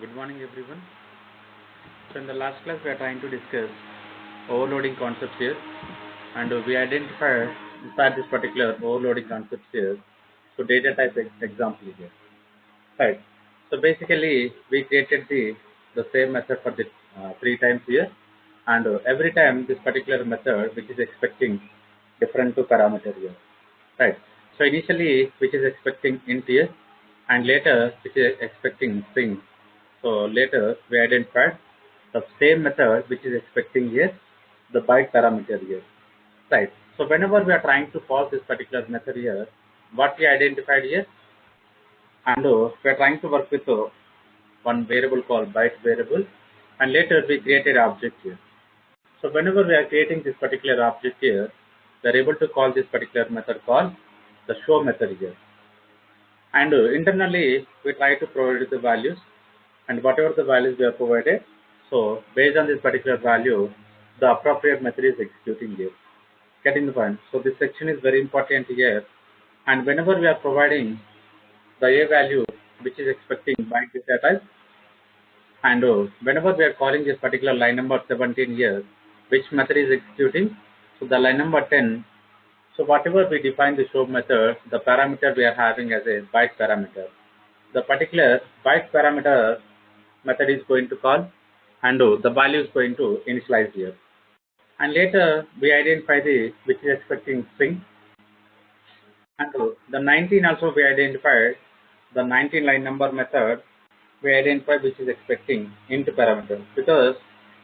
Good morning everyone. So in the last class we are trying to discuss overloading concepts here, and we identified inside this particular overloading concepts here. So data type example here, right? So basically we created the same method for the 3 times here, and every time this particular method which is expecting different two parameter here, right? So initially which is expecting int here, and later which is expecting string. So later we identified the same method which is expecting here the byte parameter here, right? So whenever we are trying to pass this particular method here, what we identified here, and we are trying to work with one variable called byte variable, and later we created object here. So whenever we are creating this particular object here, we are able to call this particular method called the show method here, and internally we try to provide the values, and whatever the values we are provided, so based on this particular value the appropriate method is executing here. Getting the point? So this section is very important here, and whenever we are providing the a value which is expecting byte data type, and whenever we are calling this particular line number 17 here, which method is executing, so the line number 10. So whatever we define the show method, the parameter we are having as a byte parameter, the particular byte parameter method is going to call, and the value is going to initialize here, and later we identify the which is expecting string, and the 19 also we identified the 19 line number method we identify which is expecting int parameter, because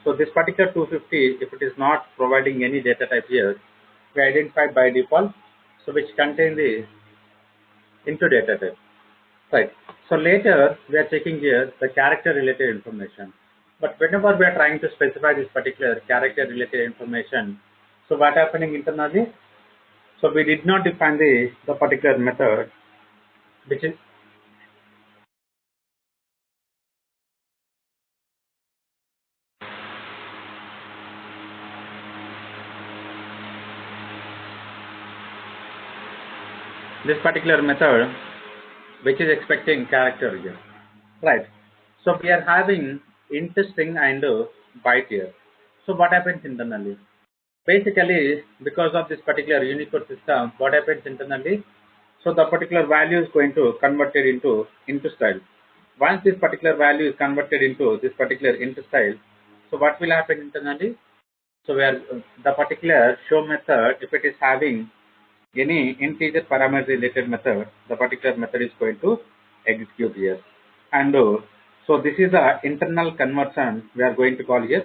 so this particular 250 if it is not providing any data type here, we identify by default, so which contain the into data type, right? So later we are checking here the character related information, but whenever we are trying to specify this particular character related information, so what happening internally, so we did not define the particular method which is this particular method which is expecting character here, right? So we are having int string and byte here. So what happens internally? Basically, because of this particular Unicode system, what happens internally? So the particular value is going to convert it into style. Once this particular value is converted into this particular into style, so what will happen internally? So where the particular show method, if it is having any integer parameter related method, the particular method is going to execute here. And so this is the internal conversion we are going to call here.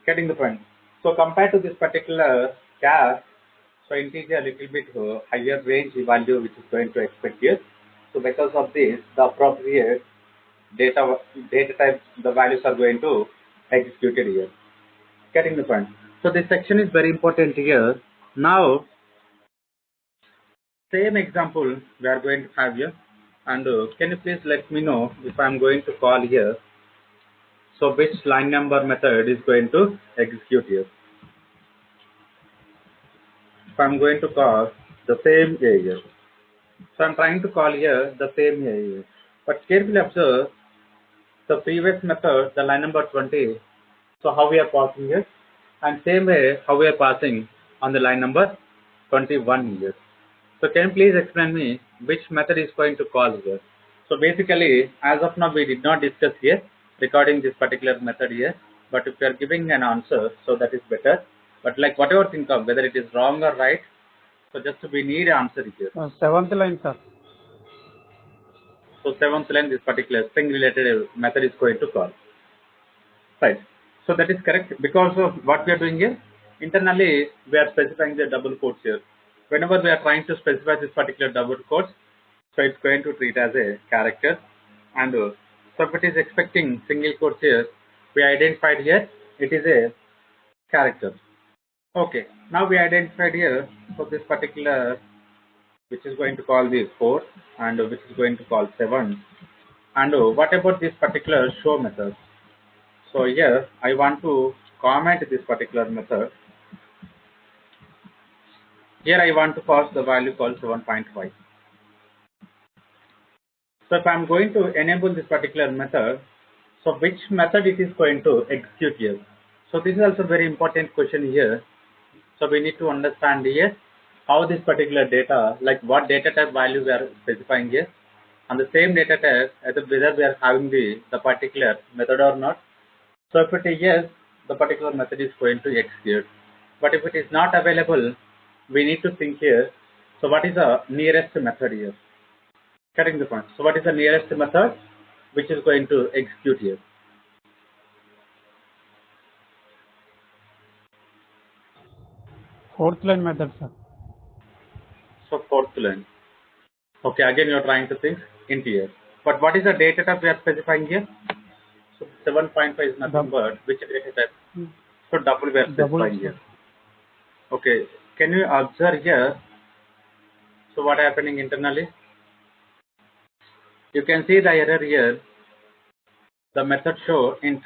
Getting the point? So compared to this particular char, so integer a little bit higher range value which is going to expect here. So because of this, the appropriate data type, the values are going to executed here. Getting the point? So this section is very important here. Now same example we are going to have here, and can you please let me know if I am going to call here, so which line number method is going to execute here. If I am going to call the same A here, so I am trying to call here the same A here, but carefully observe the previous method, the line number 20, so how we are passing here, and same way how we are passing on the line number 21 here. So can you please explain me which method is going to call here? So basically, as of now, we did not discuss here regarding this particular method here. But if you are giving an answer, so that is better. But like whatever think of, whether it is wrong or right, so just we need an answer here. Seventh line, sir. So seventh line, this particular string related method is going to call. Right. So that is correct, because of what we are doing here. Internally, we are specifying the double quotes here. Whenever we are trying to specify this particular double quotes, so it's going to treat as a character, and so if it is expecting single quotes here, we identified here it is a character. Okay, now we identified here, so this particular which is going to call the 4, and which is going to call 7, and what about this particular show method? So here I want to comment this particular method. Here I want to pass the value called 7.5. So if I'm going to enable this particular method, so which method it is going to execute here? So this is also very important question here. So we need to understand here how this particular data, like what data type value we are specifying here, and the same data type, whether we are having the particular method or not. So if it is yes, the particular method is going to execute. But if it is not available, we need to think here. So what is the nearest method here? Getting the point. So what is the nearest method which is going to execute here? Fourth line method, sir. So fourth line. Okay, again you are trying to think int here. But what is the data type we are specifying here? So 7.5 is nothing but which data type? So double we are specifying here. Okay, can you observe here? So what happening internally? You can see the error here. The method show int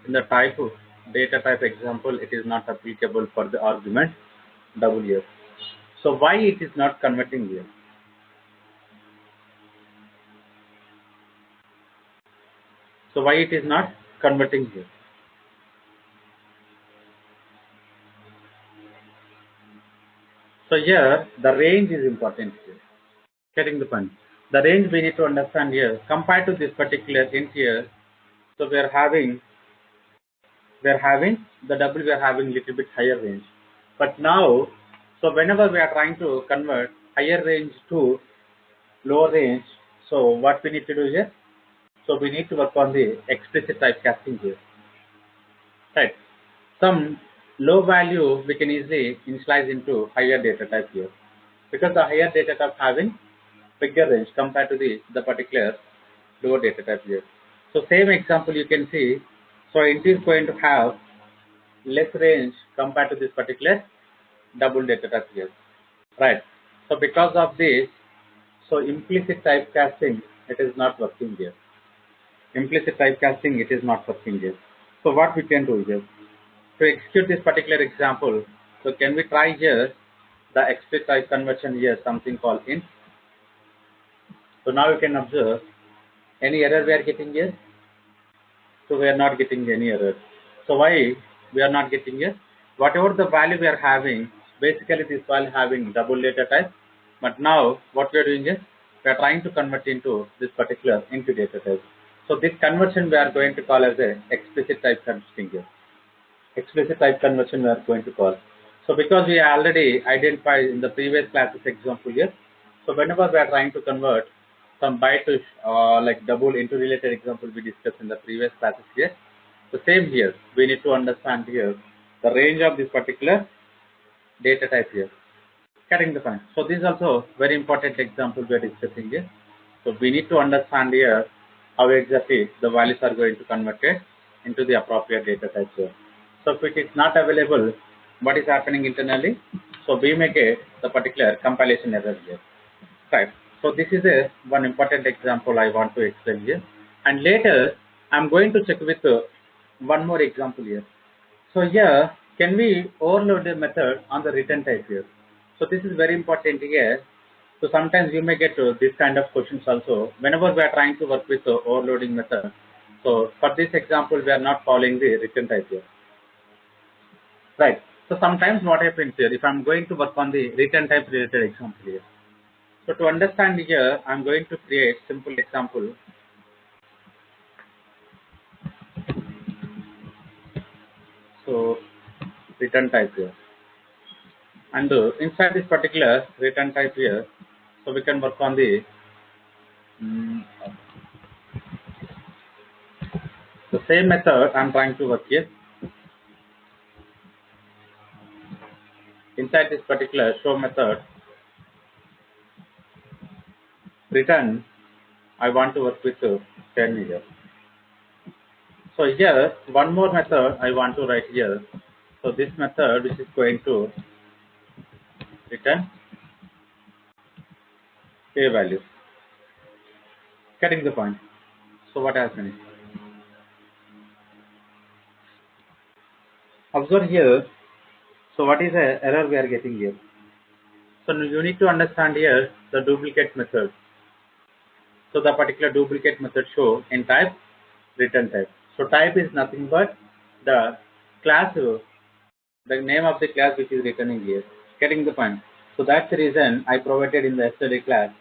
in the type of data type example, it is not applicable for the argument double here. So why it is not converting here? So why it is not converting here? So here the range is important here. Getting the point. The range we need to understand here compared to this particular int here. So we are having the double, we are having little bit higher range. But now, so whenever we are trying to convert higher range to lower range, so what we need to do here? So we need to work on the explicit typecasting here. Right. Some low value we can easily initialize into higher data type here. Because the higher data type having bigger range compared to the particular lower data type here. So same example you can see. So int is going to have less range compared to this particular double data type here. Right. So because of this, so implicit typecasting, it is not working here. Implicit typecasting, it is not working here. So what we can do here? To execute this particular example, so can we try here the explicit type conversion here, something called int. So now you can observe any error we are getting here. So we are not getting any error. So why we are not getting here? Whatever the value we are having, basically this value having double data type. But now what we are doing is we are trying to convert into this particular into data type. So this conversion we are going to call as a explicit type conversion here. Explicit type conversion we are going to call. So because we already identified in the previous classes example here, so whenever we are trying to convert some byte to like double into related example we discussed in the previous classes here, the same here we need to understand here the range of this particular data type here. Getting the point. So this is also very important example we are discussing here. So we need to understand here how exactly the values are going to convert it into the appropriate data type here. So if it is not available, what is happening internally? So we may get the particular compilation error here. Right. So this is one important example I want to explain here. And later I'm going to check with one more example here. So here, can we overload the method on the return type here? So this is very important here. So sometimes you may get this kind of questions also. Whenever we are trying to work with the overloading method. So for this example, we are not following the return type here. Right. So sometimes what happens here, if I'm going to work on the return type related example here. So to understand here, I'm going to create simple example. So return type here. And inside this particular return type here, so we can work on the same method I'm trying to work here. Inside this particular show method, return, I want to work with 10 here. So here, one more method I want to write here. So this method which is going to return a value. Getting the point. So what happens? Observe here. So what is the error we are getting here? So you need to understand here the duplicate method. So the particular duplicate method show in type, return type. So type is nothing but the class, the name of the class which is returning here. Getting the point? So that's the reason I provided in the yesterday class.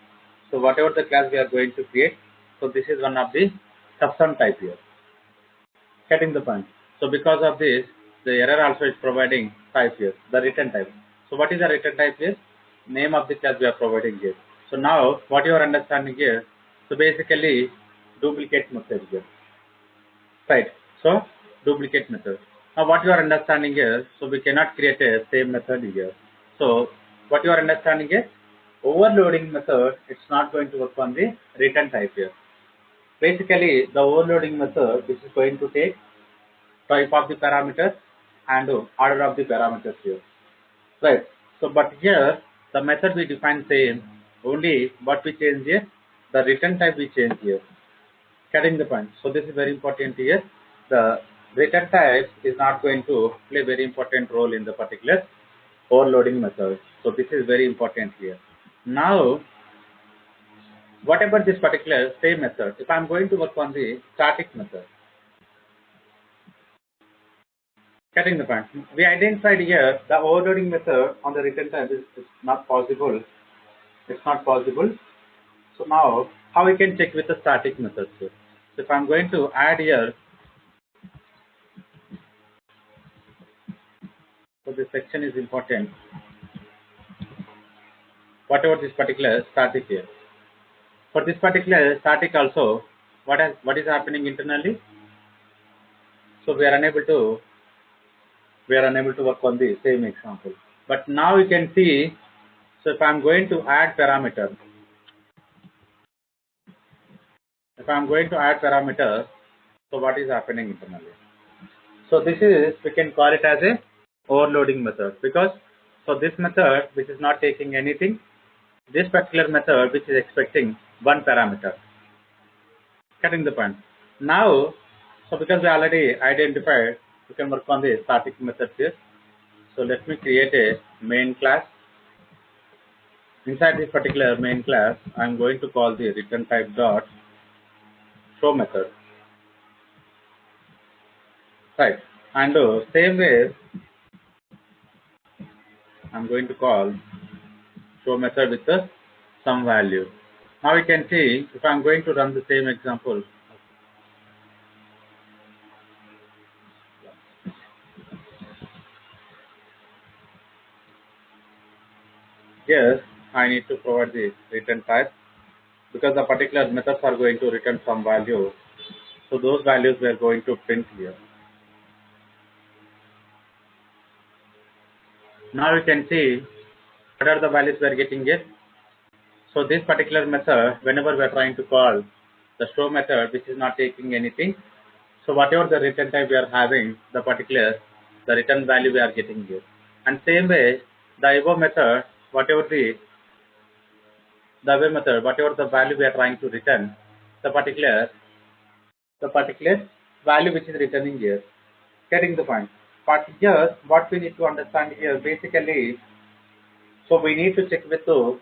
So whatever the class we are going to create, so this is one of the custom type here. Getting the point? So because of this, the error also is providing type here, the return type. So what is the return type here? Name of the class we are providing here. So now what you are understanding here, so basically duplicate method here. Right. So duplicate method. Now what you are understanding here, so we cannot create a same method here. So what you are understanding is overloading method, it's not going to work on the return type here. Basically the overloading method, this is going to take type of the parameters and order of the parameters here. Right. So but here the method we define same, only what we change here, the return type we change here. Getting the point? So this is very important here. The return type is not going to play very important role in the particular overloading method. So this is very important here. Now, what about this particular same method? If I am going to work on the static method, getting the point? We identified here the overloading method on the return type is not possible. It's not possible. So now, how we can check with the static methods here? So if I am going to add here, so this section is important. Whatever this particular static here. For this particular static also, what is happening internally? So we are unable to work on the same example. But now you can see, so if I am going to add parameter, so what is happening internally? So this is, we can call it as a overloading method, because for this method which is not taking anything, this particular method which is expecting one parameter. Getting the point? Now, so because we already identified, we can work on the static method here. So let me create a main class. Inside this particular main class, I am going to call the return type dot show method. Right. And same way, I am going to call show method with some value. Now you can see, if I am going to run the same example, here I need to provide the return type, because the particular methods are going to return some value. So those values we are going to print here. Now you can see what are the values we are getting here. So this particular method, whenever we are trying to call the show method which is not taking anything, so whatever the return type we are having, the return value we are getting here. And same way, the above method, whatever the value we are trying to return, the particular value which is returning here. Getting the point? But here, what we need to understand here, basically, so we need to check with the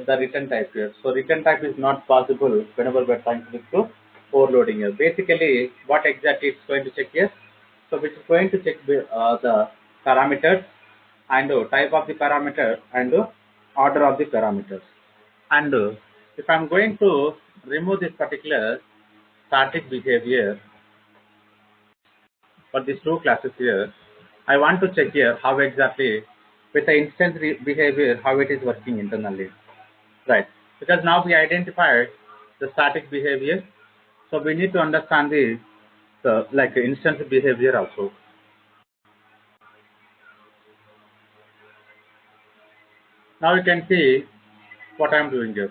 return type here. So return type is not possible whenever we are trying to look to overloading here. Basically, what exactly it's going to check here? So which is going to check the parameters and type of the parameter and order of the parameters. And if I'm going to remove this particular static behavior for these two classes here, I want to check here how exactly with the instance behavior, how it is working internally. Right. Because now we identified the static behavior, so we need to understand the like instance behavior also. Now you can see what I am doing here.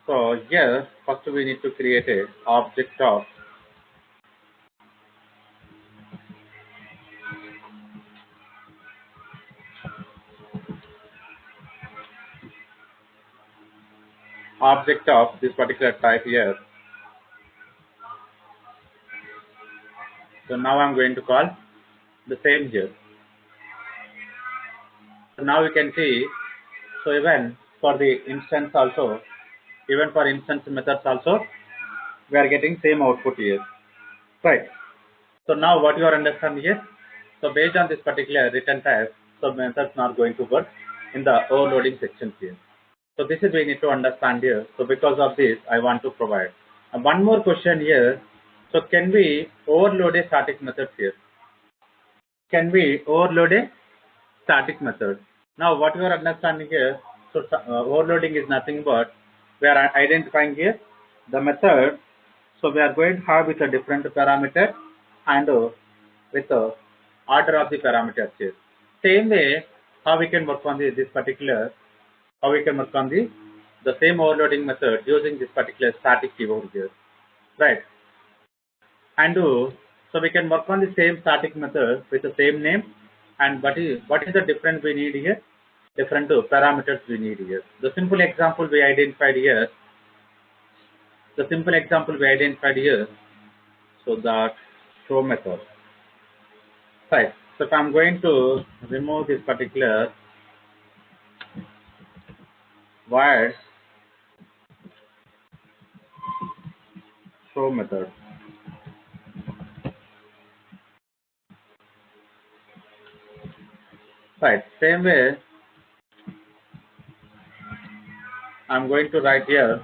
So here, first we need to create a object of this particular type here. So now I'm going to call the same here. So now you can see, so even for the instance also, even for instance methods also, we are getting same output here, right? So now what you are understanding here? So based on this particular return type, so methods not going to work in the overloading section here. So this is we need to understand here. So because of this, I want to provide. And one more question here. So can we overload a static method here? Can we overload a static method? Now what you are understanding here, so overloading is nothing but we are identifying here the method. So we are going to have with a different parameter and with the order of the parameters here. Same way, how we can work on this particular, how we can work on the same overloading method using this particular static keyword here, right? And so we can work on the same static method with the same name. And what is the difference we need here? Different parameters we need here. The simple example we identified here. The simple example we identified here. So that show method. Right. So if I'm going to remove this particular void show method. Right. Same way, I'm going to write here.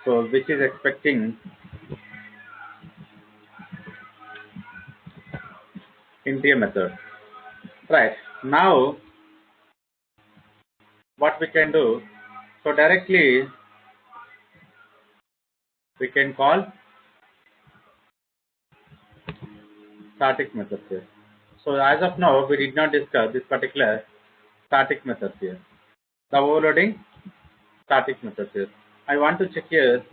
So which is expecting integer method. Right. Now what we can do? So directly we can call static method here. So as of now, we did not discuss this particular static method here. The overloading static method here. I want to check here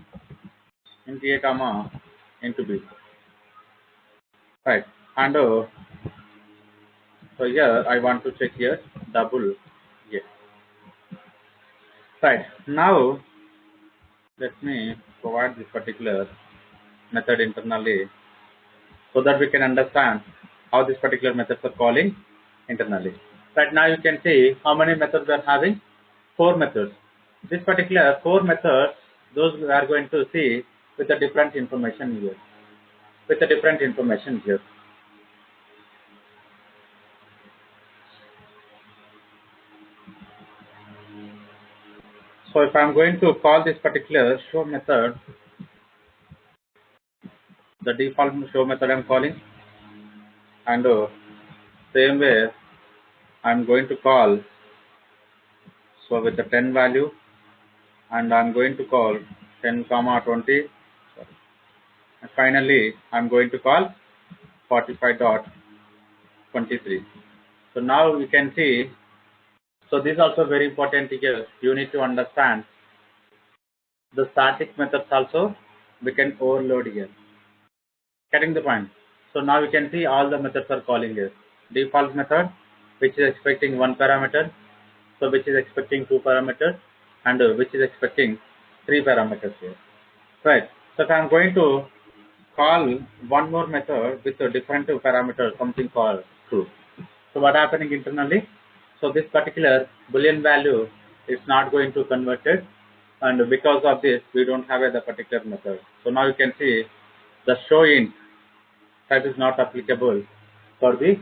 into A comma into B. Right. And so here I want to check here double A. Right. Now let me provide this particular method internally so that we can understand how this particular methods are calling internally. Right now you can see how many methods we are having. 4 methods. This particular 4 methods, those we are going to see with a different information here. With a different information here. So if I am going to call this particular show method, the default show method I am calling, and same way I am going to call, so with the 10 value, and I am going to call 10 comma 20, and finally I am going to call 45.23. So now you can see, so this is also very important here. You need to understand the static methods also we can overload here. Getting the point? So now you can see all the methods are calling here. Default method, which is expecting one parameter, so which is expecting two parameters, and which is expecting three parameters here. Right. So if I am going to call one more method with a different parameter, something called true. So what happening internally? So this particular boolean value is not going to convert it, and because of this we don't have the particular method. So now you can see the show int type is not applicable for the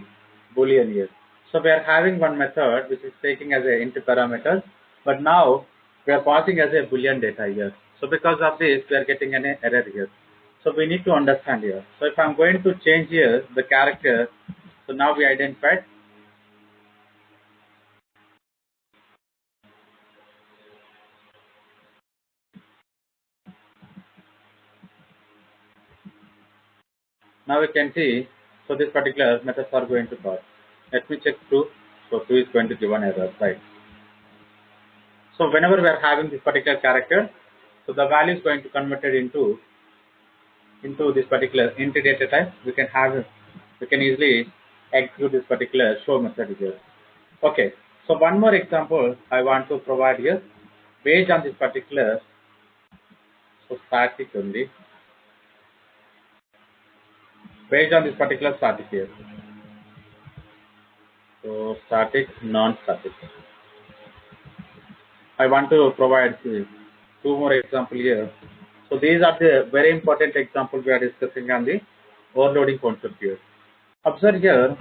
boolean here. So we are having one method which is taking as a int parameter, but now we are passing as a boolean data here. So because of this we are getting an error here. So we need to understand here. So if I'm going to change here the character, so now we identified. Now we can see, so this particular methods are going to call. Let me check true. So true is going to give an error, right? So whenever we are having this particular character, so the value is going to convert it into this particular int data type. We can easily execute this particular show method here. Okay. So one more example I want to provide here based on this particular static only. Based on this particular static here. So static, non-static. I want to provide two more examples here. So these are the very important examples we are discussing on the overloading concept here. Observe here,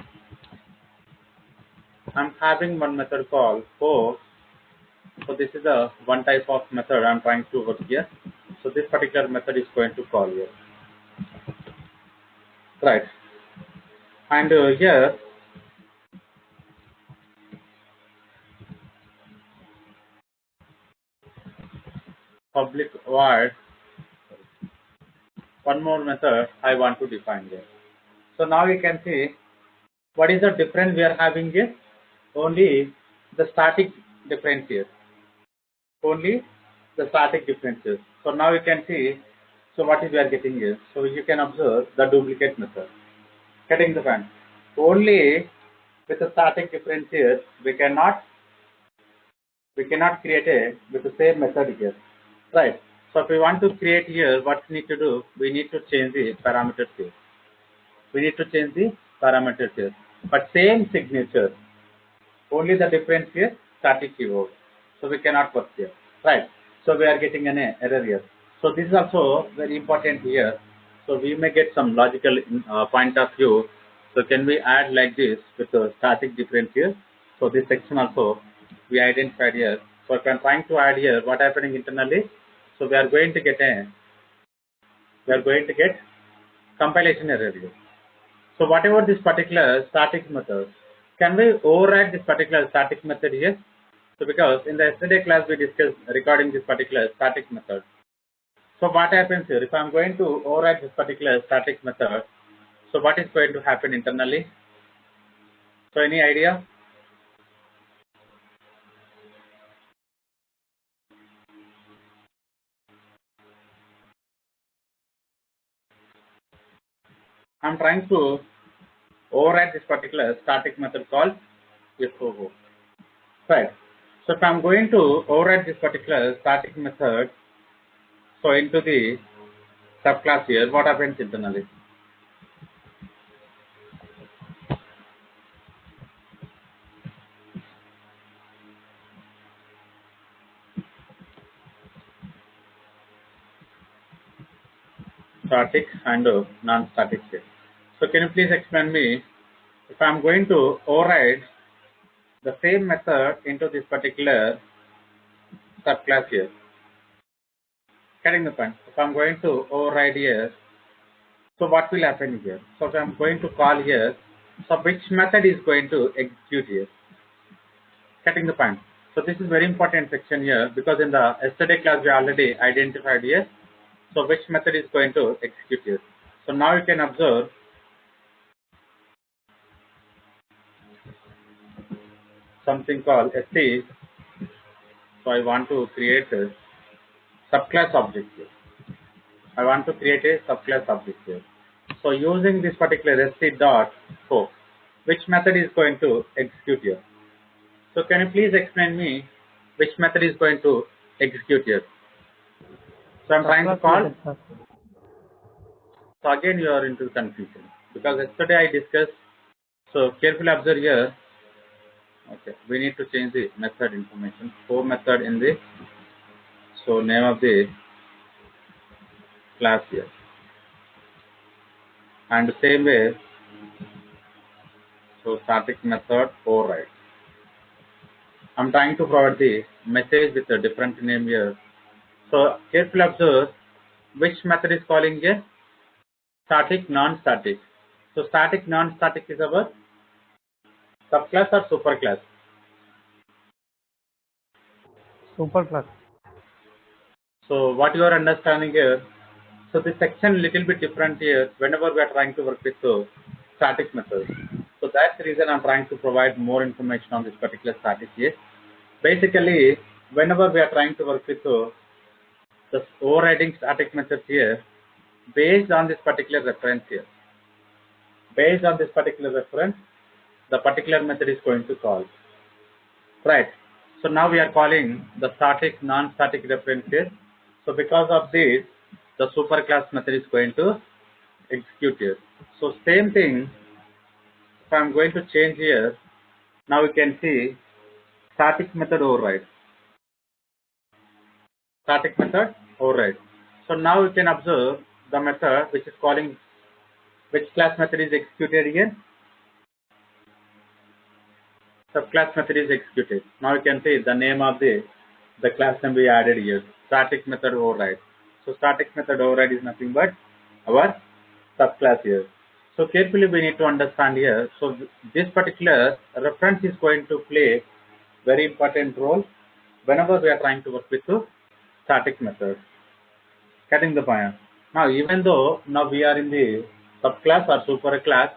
I'm having one method called post. So this is a one type of method I'm trying to work here. So this particular method is going to call here, right? And here public void, one more method I want to define here. So now you can see what is the difference we are having here? Only the static difference here. Only the static differences. So now you can see, so what is we are getting here? So you can observe the duplicate method. Getting the point. Only with the static difference here, we cannot create a with the same method here. Right. So if we want to create here, what we need to do? We need to change the parameters here. We need to change the parameters here. But same signature. Only the difference here, static keyword. So we cannot work here. Right. So we are getting an error here. So this is also very important here. So we may get some logical point of view. So can we add like this with the static difference here? So this section also we identified here. So if I'm trying to add here, what happening internally? So we are going to get compilation error here. So whatever this particular static method, can we override this particular static method here? So because in the yesterday class we discussed regarding this particular static method. So what happens here? If I'm going to override this particular static method, so what is going to happen internally? So any idea? I'm trying to override this particular static method called FOO. Right. So if I'm going to override this particular static method, so into the subclass here, what happens internally? Static and non-static here. So can you please explain me, if I'm going to override the same method into this particular subclass here, getting the point. If I'm going to override here, so what will happen here? So if I'm going to call here, so which method is going to execute here? Getting the point. So this is very important section here, because in the yesterday class we already identified here. So which method is going to execute here? So now you can observe something called ST. So I want to create a subclass object here. I want to create a subclass object here. So using this particular ST dot hook, which method is going to execute here? So can you please explain me which method is going to execute here? So I'm trying to call. So again you are into confusion, because yesterday I discussed. So carefully observe here. Okay, we need to change the method information. For method in the, so name of the class here. And same way, so static method override. I'm trying to provide the message with a different name here. So carefully observe which method is calling here. Static, non-static. So static, non-static is our subclass or superclass? Superclass. So what you are understanding here? So this section little bit different here whenever we are trying to work with static methods. So that's the reason I'm trying to provide more information on this particular static here. Basically, whenever we are trying to work with the overriding static methods here, based on this particular reference here, based on this particular reference, the particular method is going to call. Right. So now we are calling the static, non-static reference here. So because of this, the superclass method is going to execute here. So same thing, if I'm going to change here, Now we can see static method override. Static method override. So now we can observe the method which is calling, which class method is executed here. Subclass method is executed. Now you can see the name of the class name we added here. Static method override. So static method override is nothing but our subclass here. So carefully we need to understand here. So this particular reference is going to play very important role whenever we are trying to work with the static method. Getting the point? Now even though now we are in the subclass or super class,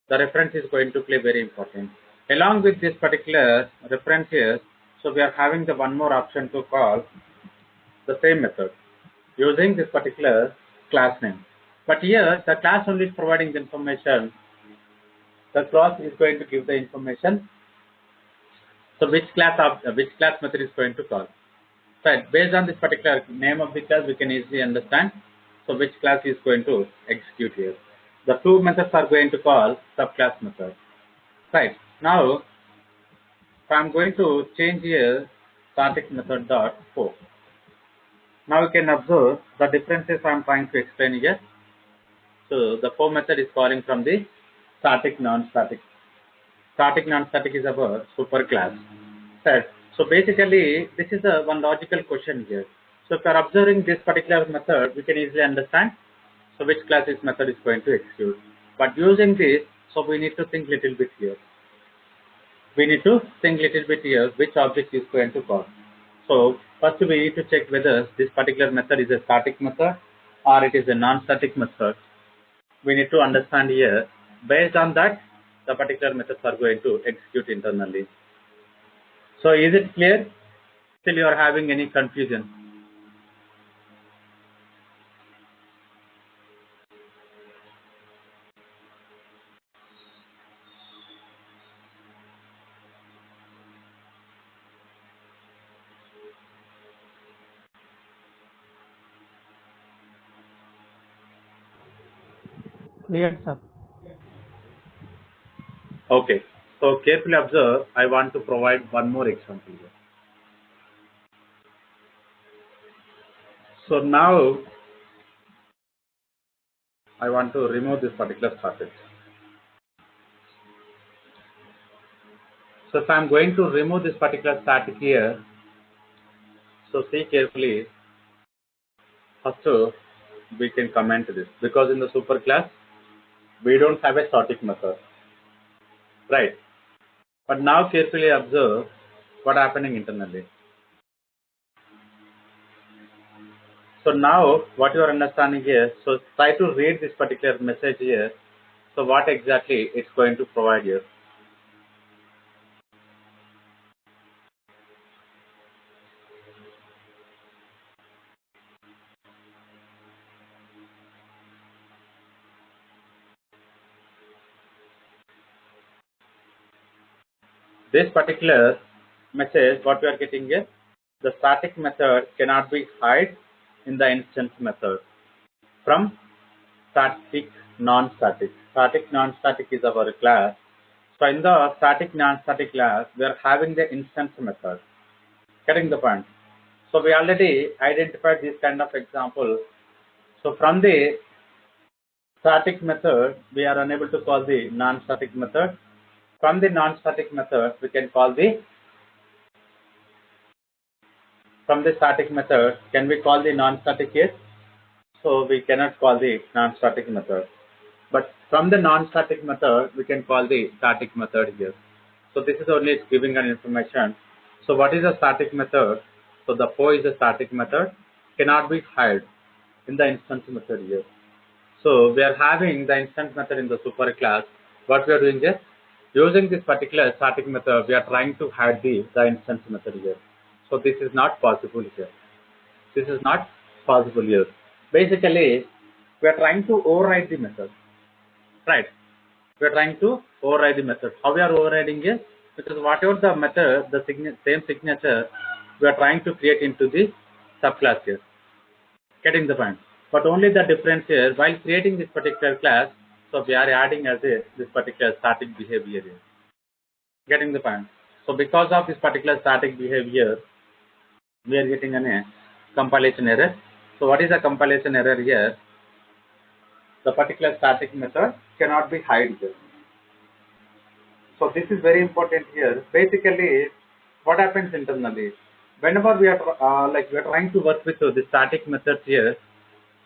the reference is going to play very important. Along with this particular reference here, so we are having the one more option to call the same method using this particular class name. But here the class only is providing the information. The class is going to give the information. So which class method is going to call. Right. Based on this particular name of the class, we can easily understand. So which class is going to execute here. The two methods are going to call subclass method. Right. Now, if I am going to change here static method dot for. Now you can observe the differences I am trying to explain here. So the for method is calling from the static non-static. Static non-static is our super class. Right. So basically, this is a one logical question here. So if you are observing this particular method, we can easily understand. So which class this method is going to execute. But using this, so we need to think little bit here. We need to think little bit here which object is going to call. So first we need to check whether this particular method is a static method or it is a non-static method. We need to understand here. Based on that, the particular methods are going to execute internally. So is it clear? Still you are having any confusion? Clear, sir. Okay. So carefully observe. I want to provide one more example here. So now I want to remove this particular static. So if I am going to remove this particular static here, so see carefully. First, we can comment this because in the super class we don't have a static method, right? But now carefully observe what happening internally. So now what you are understanding here, so try to read this particular message here. So what exactly it's going to provide here. This particular message, what we are getting here, the static method cannot be hide in the instance method from static non-static. Static non-static is our class. So in the static non-static class, we are having the instance method. Getting the point? So we already identified this kind of example. So from the static method, we are unable to call the non-static method. From the non-static method, we can call the, from the static method, can we call the non-static here? So we cannot call the non-static method. But from the non-static method, we can call the static method here. So this is only giving an information. So what is a static method? So the for is a static method, cannot be hide in the instance method here. So we are having the instance method in the super class. What we are doing is, using this particular static method, we are trying to hide the instance method here. So this is not possible here. This is not possible here. Basically, we are trying to override the method. Right. We are trying to override the method. How we are overriding is, because whatever the method, the same signature, we are trying to create into the subclass here. Getting the point. But only the difference here, while creating this particular class, so we are adding as a this particular static behavior here. Getting the point. So because of this particular static behavior, we are getting a compilation error. So what is a compilation error here? The particular static method cannot be hide here. So this is very important here. Basically, what happens internally? Whenever we are we are trying to work with the static methods here,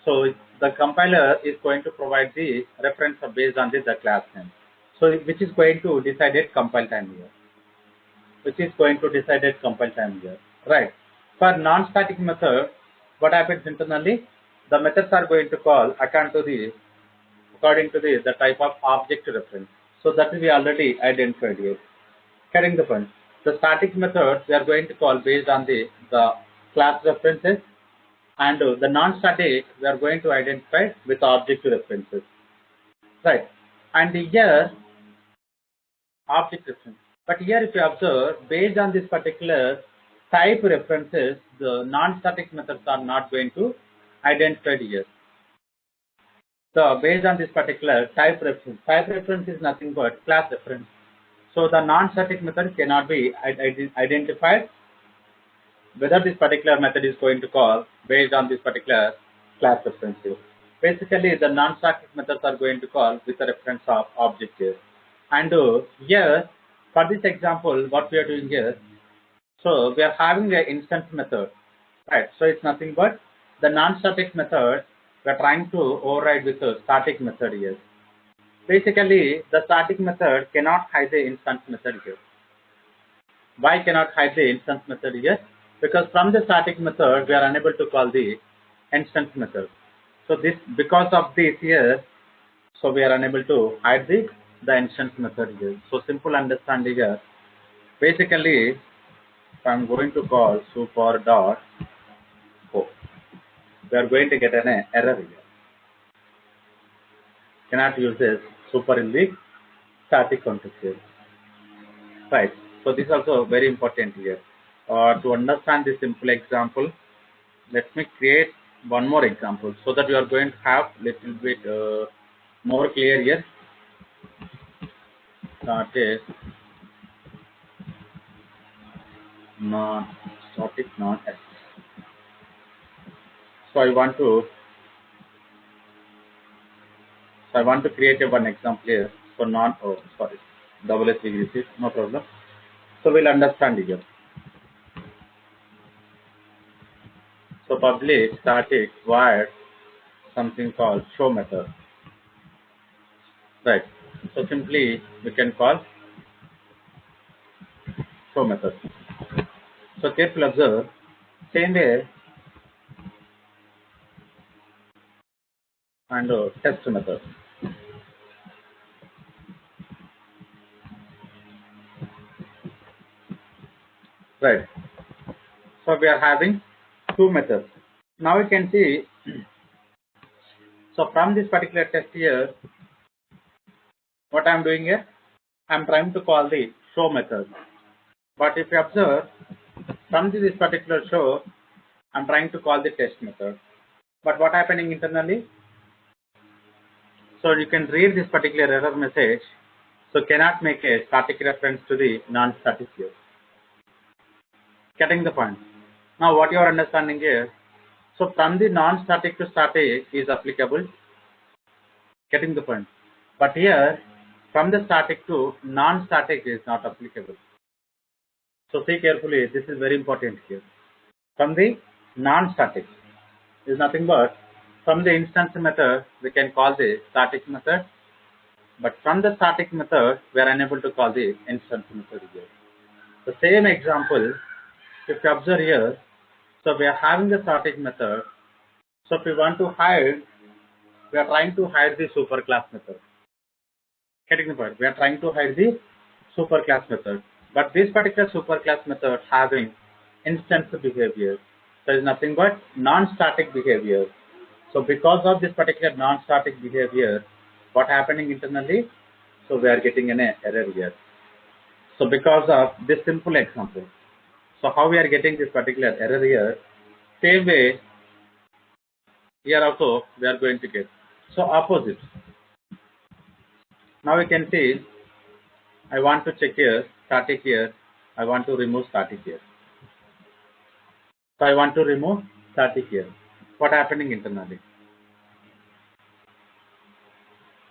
so the compiler is going to provide the reference based on the class name. So which is going to decide it compile time here. Which is going to decide it compile time here. Right. For non-static method, what happens internally? The methods are going to call according to the type of object reference. So that we already identified here. Getting the point. The static methods we are going to call based on the class references, and the non-static we are going to identify with object references. Right. And here object reference. But here if you observe, based on this particular type references, the non-static methods are not going to identify here. So based on this particular type reference is nothing but class reference. So the non-static method cannot be identified whether this particular method is going to call based on this particular class reference here. Basically, the non-static methods are going to call with the reference of object here. And here, for this example, what we are doing here, so we are having an instance method, right? So it's nothing but the non-static method we are trying to override with a static method here. Basically, the static method cannot hide the instance method here. Why cannot hide the instance method here? Because from the static method, we are unable to call the instance method. So this, because of this here, so we are unable to hide the instance method here. So simple understanding here. Basically, if I'm going to call super dot go, we are going to get an error here. Cannot use this super in the static context here. Right. So this is also very important here. To understand this simple example, let me create one more example so that you are going to have little bit more clear here. That is non-static non-S. So I want to create one example here. So double S is no problem. So we'll understand here. So public static void something called show method. Right. So simply we can call show method. So careful observe. Same way and test method. Right. So we are having two methods. Now you can see. So from this particular test here, what I am doing here, I am trying to call the show method. But if you observe, from this particular show, I am trying to call the test method. But what happening internally? So you can read this particular error message. So cannot make a static reference to the non-static here. Getting the point. Now what you are understanding here? So from the non-static to static is applicable. Getting the point. But here, from the static to non-static is not applicable. So see carefully, this is very important here. From the non-static is nothing but from the instance method we can call the static method, but from the static method we are unable to call the instance method here. The same example, if you observe here, so we are having the static method. So if we want to hide, we are trying to hide the superclass method. Getting the point? We are trying to hide the superclass method, but this particular superclass method having instance behavior. There is nothing but non-static behavior. So because of this particular non-static behavior, what happening internally? So we are getting an error here. So because of this simple example, so how we are getting this particular error here? Same way, here also we are going to get. So opposite. Now we can see, I want to check here. static here. I want to remove static here. So I want to remove static here. What happening internally?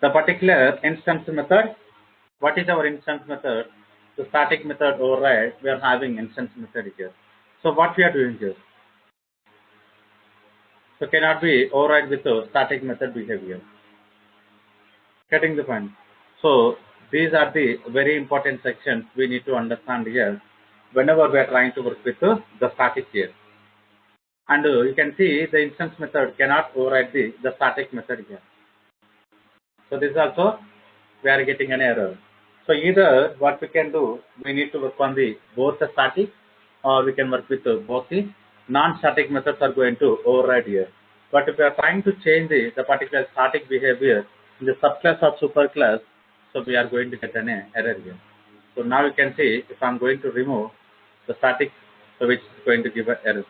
The particular instance method. What is our instance method? The static method override. We are having instance method here. So what we are doing here? So cannot be override with the static method behavior. Getting the point. So these are the very important sections we need to understand here whenever we are trying to work with the static here. And you can see the instance method cannot override the static method here. So this also we are getting an error. So either what we can do, we need to work on the both the static or we can work with both the non-static methods are going to override here. But if we are trying to change the particular static behavior in the subclass of superclass, so we are going to get an error here. So now you can see if I am going to remove the static, so which is going to give an error.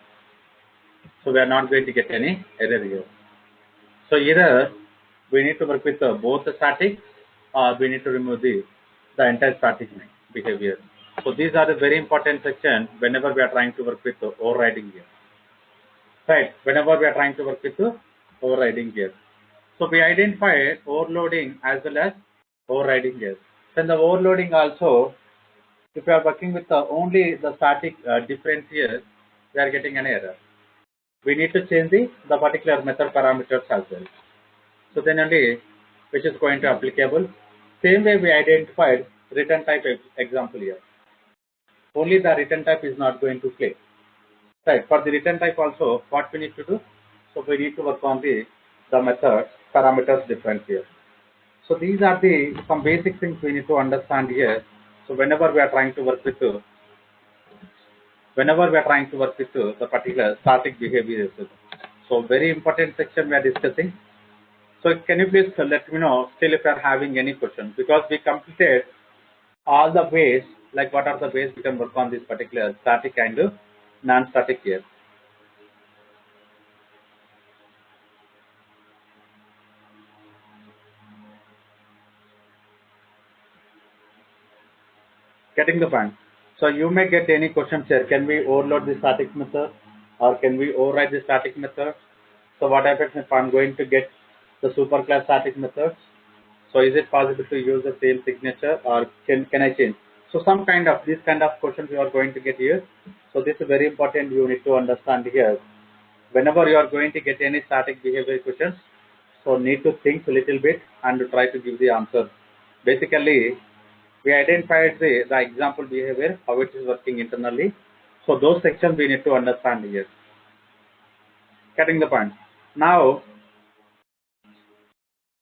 So we are not going to get any error here. So either we need to work with both the static or we need to remove the entire static behavior. So these are the very important section whenever we are trying to work with overriding here. Right, whenever we are trying to work with overriding here. So we identified overloading as well as overriding here. Then the overloading also, if we are working with only the static difference here, we are getting an error. We need to change the particular method parameters as well. So then only which is going to applicable. Same way we identified return type example here. Only the return type is not going to play. Right, for the return type also what we need to do? So we need to work on the method parameters difference here. So these are the some basic things we need to understand here. So whenever we are trying to work with the particular static behavior. So very important section we are discussing. So can you please let me know still if you are having any questions, because we completed all the ways, like what are the ways we can work on this particular static and non-static here. Getting the point. So you may get any questions here. Can we overload the static method or can we override the static method? So what happens if I'm going to get the superclass static method? So is it possible to use the same signature or can I change? So some kind of this kind of questions you are going to get here. So this is very important, you need to understand here. Whenever you are going to get any static behavior questions, so need to think a little bit and try to give the answer. Basically, we identified the example behavior, how it is working internally. So those sections we need to understand here. Getting the point. Now,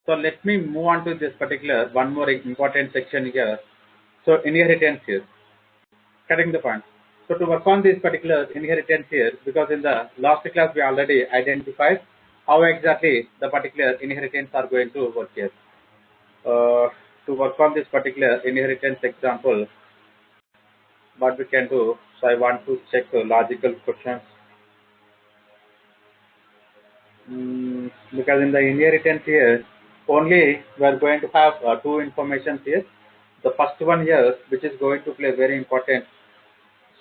so let me move on to this particular one more important section here. So inheritance here. Getting the point. So to work on this particular inheritance here, because in the last class we already identified how exactly the particular inheritance are going to work here. To work on this particular inheritance example, what we can do, so I want to check logical questions. Because in the inheritance here, only we are going to have two informations here. The first one here, which is going to play very important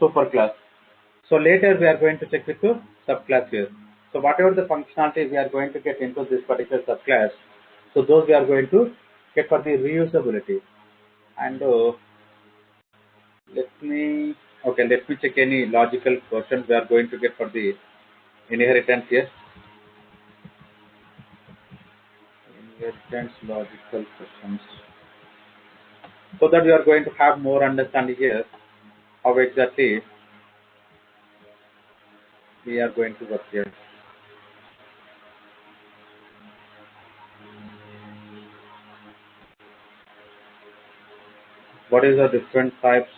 superclass. So later we are going to check with the subclass here. So whatever the functionality we are going to get into this particular subclass, so those we are going to get for the reusability. And let me check any logical questions we are going to get for the inheritance here. Inheritance logical questions. So that we are going to have more understanding here how exactly we are going to work here. What is the different types?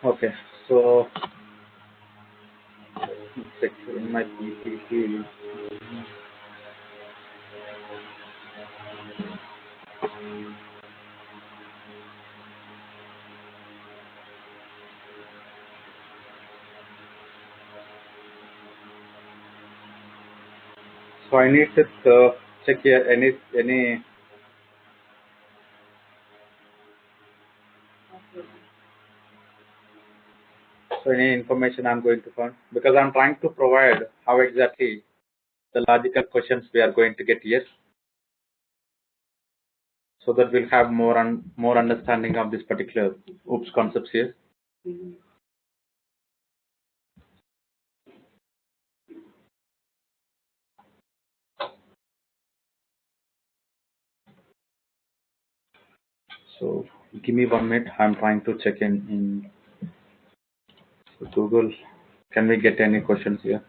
Okay, so check in my PPT. So I need to check here any so any information I'm going to find, because I'm trying to provide how exactly the logical questions we are going to get here, so that we'll have more understanding of this particular OOPS concepts here. So give me 1 minute. I'm trying to check in Google. Can we get any questions here?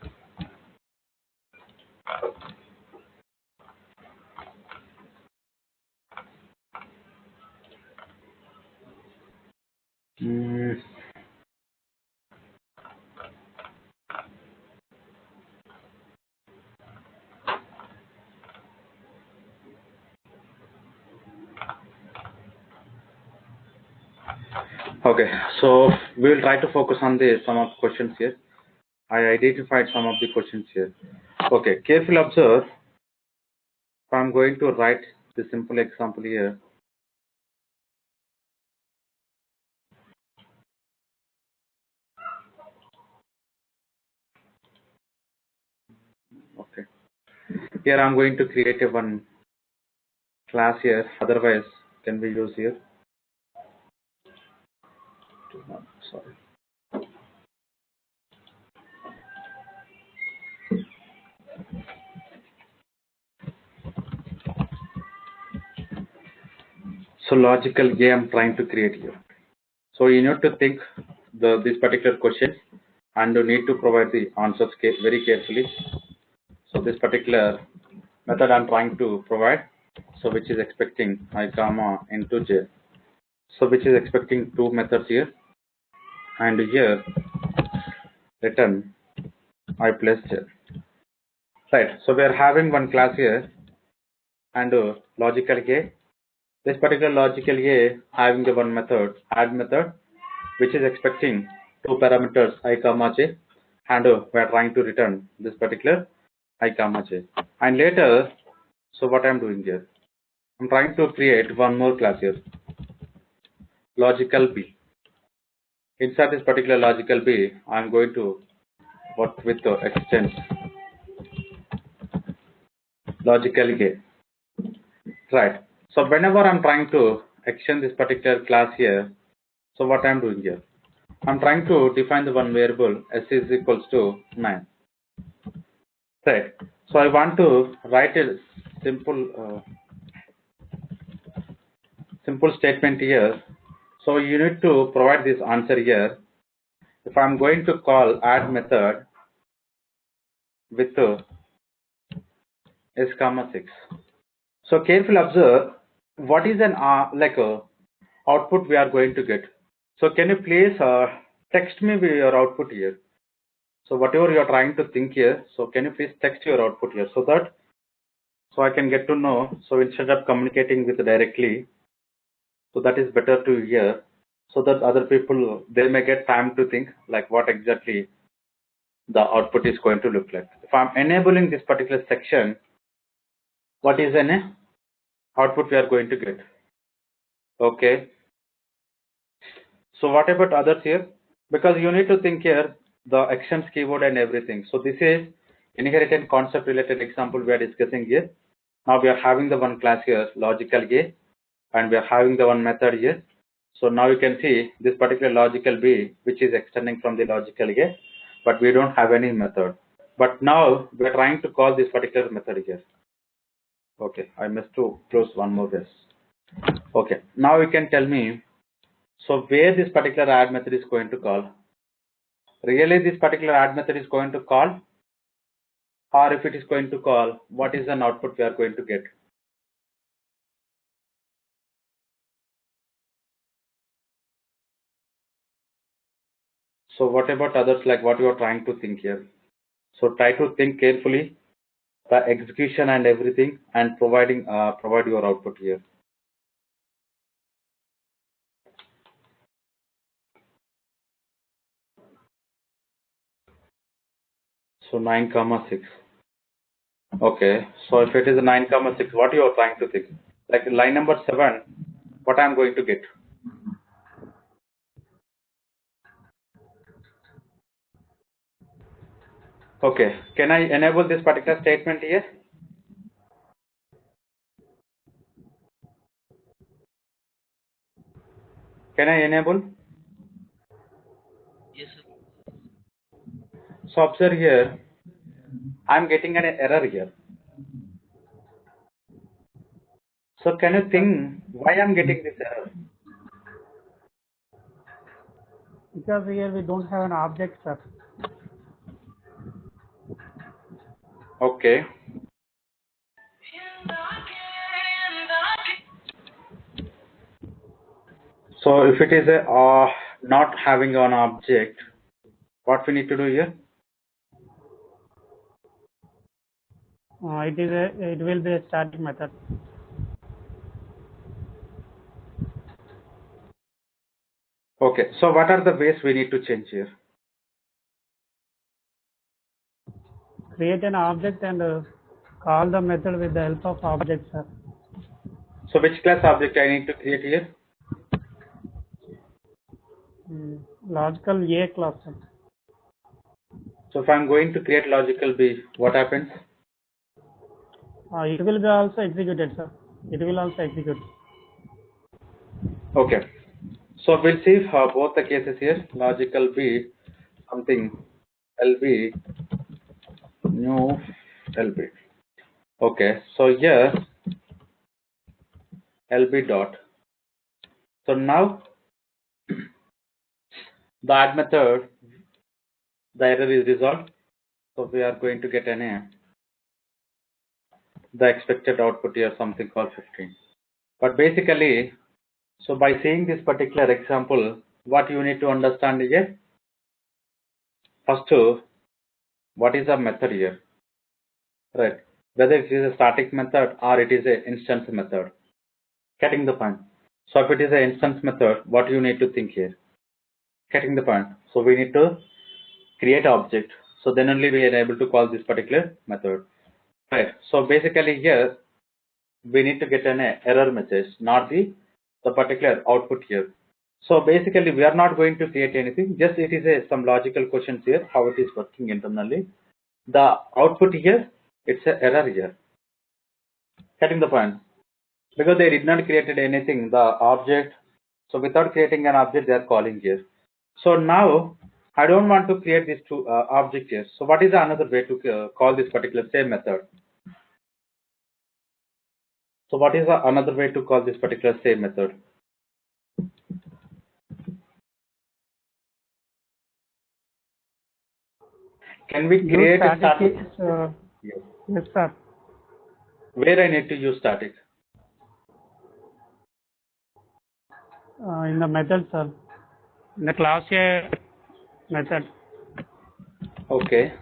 Mm, okay, so we'll try to focus on some of the questions here. I identified some of the questions here. Okay, carefully observe. If I'm going to write the simple example here. Okay, here I'm going to create a one class here. Otherwise, can we use here? Sorry. So logical A I'm trying to create here. So you need to think this particular question, and you need to provide the answers very carefully. So this particular method I'm trying to provide, so which is expecting I comma into j, so which is expecting two methods here, and here return I plus j. Right. So we are having one class here, and logical A. This particular logical A having the one method, add method, which is expecting two parameters I comma j, and we are trying to return this particular I comma j. And later, so what I'm doing here, I'm trying to create one more class here, logical B. Inside this particular logical B, I'm going to work with the extends logical A. Right. So whenever I'm trying to extend this particular class here, so what I'm doing here, I'm trying to define the one variable s is equals to 9. Right. So I want to write a simple statement here. So you need to provide this answer here. If I'm going to call add method with s comma 6. So carefully observe what is an output we are going to get. So can you please text me with your output here? So whatever you are trying to think here, so can you please text your output here, so that so I can get to know. So instead of communicating with directly, so that is better to hear, so that other people they may get time to think like what exactly the output is going to look like. If I'm enabling this particular section, what is an output we are going to get? Okay. So what about others here? Because you need to think here the actions keyword and everything. So this is inheritance concept related example we are discussing here. Now we are having the one class here, logical A, and we are having the one method here. So now you can see this particular logical B, which is extending from the logical A, but we don't have any method. But now we are trying to call this particular method here. Okay, I missed to close one more this. Okay, now you can tell me, so where this particular add method is going to call? Really this particular add method is going to call, or if it is going to call, what is an output we are going to get? So what about others, like what you are trying to think here? So try to think carefully the execution and everything, and provide your output here. So 9 comma 6. Okay. So if it is a 9 comma 6, what you are trying to think? Like line number 7, what I am going to get? Okay. Can I enable this particular statement here? Can I enable? Yes, sir. So observe here, I am getting an error here. So can you think why I am getting this error? Because here we don't have an object, sir. Okay. So if it is a not having an object, what we need to do here? It will be a static method. Okay. So what are the ways we need to change here? Create an object and call the method with the help of object, sir. So which class object I need to create here? Logical A class, sir. So if I'm going to create logical B, what happens? It will be also executed, sir. It will also execute. Okay. So we'll see both the cases here. Logical B, something LB, new LB. Okay. So here LB dot. So now the add method, the error is resolved. So we are going to get the expected output here, something called 15. But basically, so by seeing this particular example, what you need to understand is first, what is a method here, right? Whether it is a static method or it is an instance method. Getting the point. So if it is an instance method, what you need to think here? Getting the point. So we need to create an object. So then only we are able to call this particular method. Right. So basically here we need to get an error message, not the particular output here. So basically we are not going to create anything. Just it is some logical questions here, how it is working internally. The output here, it's an error here. Getting the point? Because they did not created anything, the object. So without creating an object, they are calling here. So now I don't want to create these two objects here. So what is another way to call this particular same method? So what is another way to call this particular same method? Can we create a static? Yes. Yes, sir. Where I need to use static? In the method, sir. In the class A method. Okay.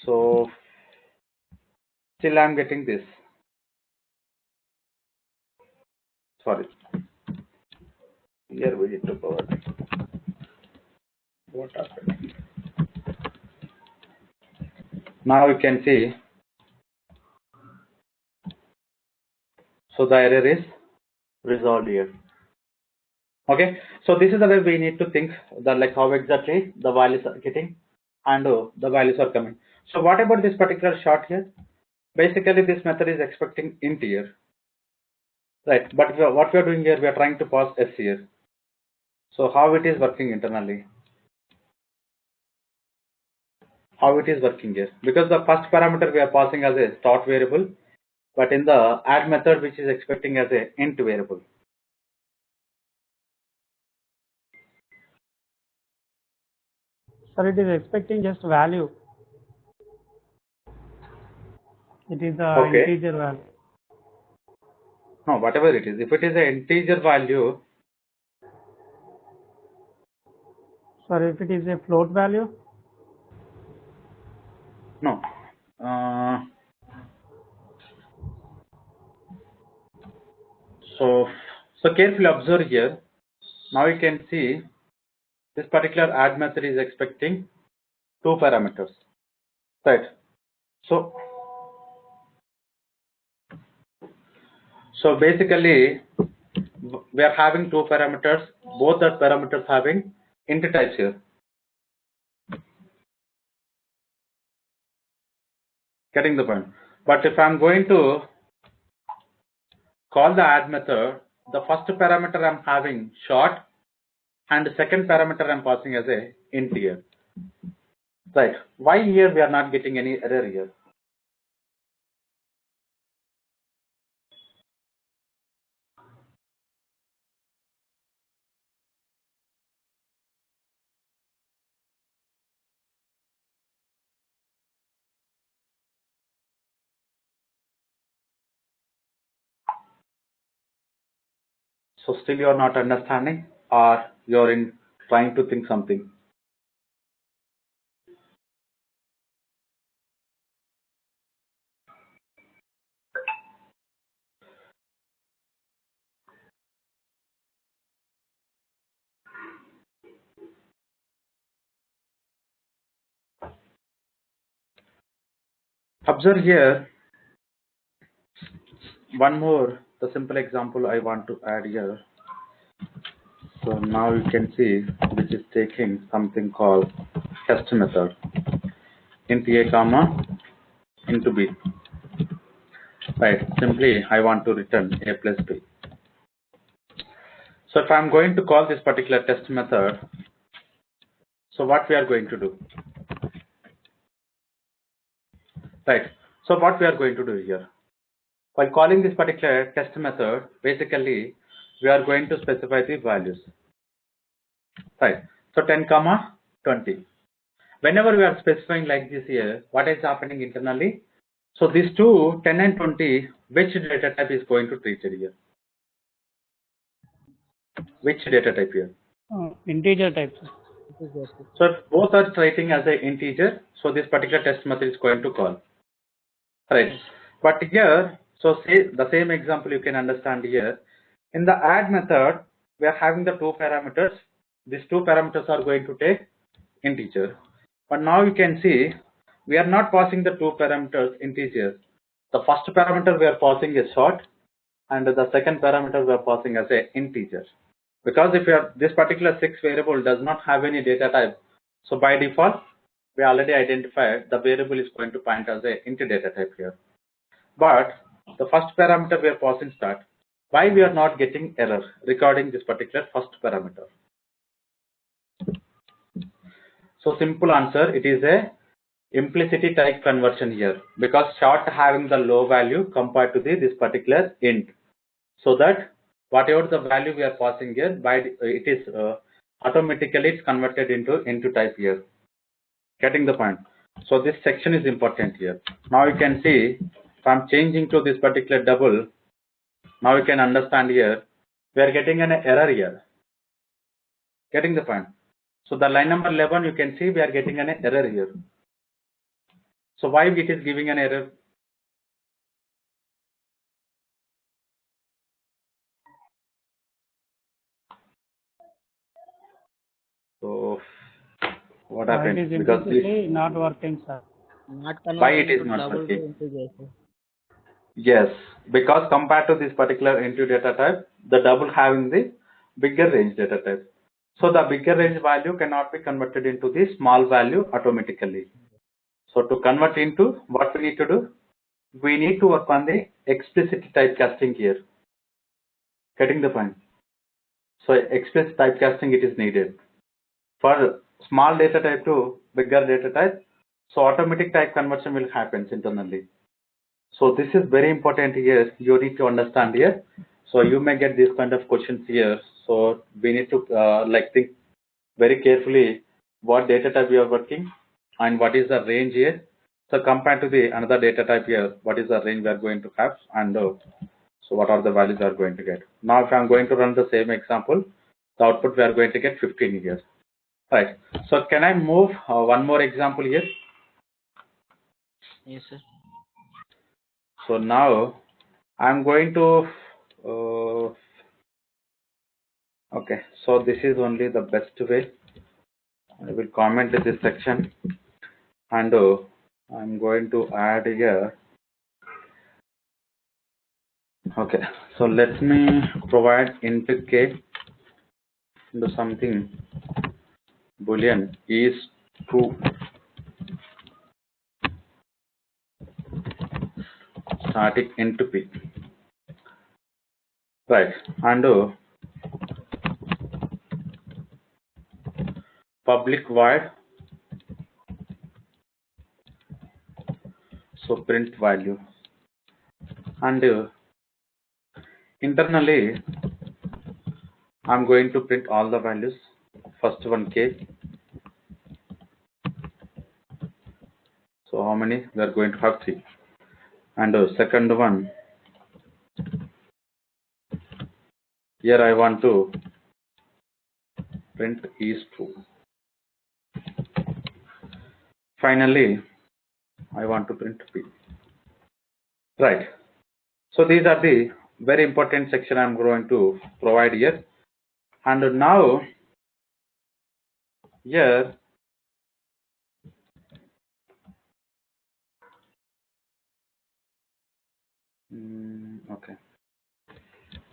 So still I'm getting this. Sorry. Here we need to provide. What happened? Now you can see. So the error is resolved here. Okay. So this is the way we need to think, like how exactly the values are getting and the values are coming. So what about this particular short here? Basically this method is expecting int here. Right. But what we are doing here, we are trying to pass s here. So how it is working internally? How it is working here? Because the first parameter we are passing as a start variable, but in the add method which is expecting as a int variable. Sir, it is expecting just value. It is the Okay. integer value. No, whatever it is. If it is an integer value, Sir, if it is a float value, No. So carefully observe here. Now you can see this particular add method is expecting two parameters, right? So basically we are having two parameters, both the parameters having int types here. Getting the point? But if I'm going to call the add method, the first parameter I'm having short and the second parameter I'm passing as a int here. Right. Why here we are not getting any error here? So still you are not understanding, or you're in trying to think something. Observe here one more, the simple example I want to add here. So now you can see which is taking something called test method into a comma into b. Right. Simply I want to return a plus b. So if I'm going to call this particular test method, so what we are going to do? Right. So what we are going to do here? While calling this particular test method, basically we are going to specify the values. Right. So 10 comma 20. Whenever we are specifying like this here, what is happening internally? So these two 10 and 20, which data type is going to treat it here? Which data type here? Integer type, sir. So if both are treating as an integer, so this particular test method is going to call. Right. But here, so say the same example you can understand here. In the add method, we are having the two parameters. These two parameters are going to take integer. But now you can see we are not passing the two parameters integers. The first parameter we are passing is short, and the second parameter we are passing as a integer. Because if this particular 6 variable does not have any data type, so by default we already identified the variable is going to point as a int data type here. But the first parameter we are passing start. Why we are not getting error regarding this particular first parameter? So simple answer, it is a implicit type conversion here, because short having the low value compared to this particular int, so that whatever the value we are passing here, by it is automatically it's converted into type here. Getting the point? So this section is important here. Now you can see if I'm changing to this particular double, now you can understand here we are getting an error here. Getting the point? So the line number 11, you can see we are getting an error here. So why it is giving an error? So what happened? It is Because this, implicitly not working, sir. Not why it is converting not double to working? integer, sir. Yes, because compared to this particular into data type, the double having the bigger range data type. So the bigger range value cannot be converted into the small value automatically. So to convert into, what we need to do? We need to work on the explicit typecasting here. Getting the point? So explicit typecasting it is needed. For small data type to bigger data type, so automatic type conversion will happen internally. So this is very important here. You need to understand here. So you may get these kind of questions here. So we need to think very carefully what data type we are working and what is the range here. So compared to the another data type here, what is the range we are going to have, and so what are the values we are going to get. Now if I am going to run the same example, the output we are going to get 15 here. Right. So can I move one more example here? Yes, sir. So now I'm going to okay, so this is only the best way. I will comment this section, and I'm going to add here. Okay, so let me provide into k into something boolean is true, static into p, right, and public void, so print value, and internally I'm going to print all the values. First one k, so how many? We are going to have 3, and second one, here I want to print is true. Finally I want to print p, right. So these are the very important section I'm going to provide here. And now here okay,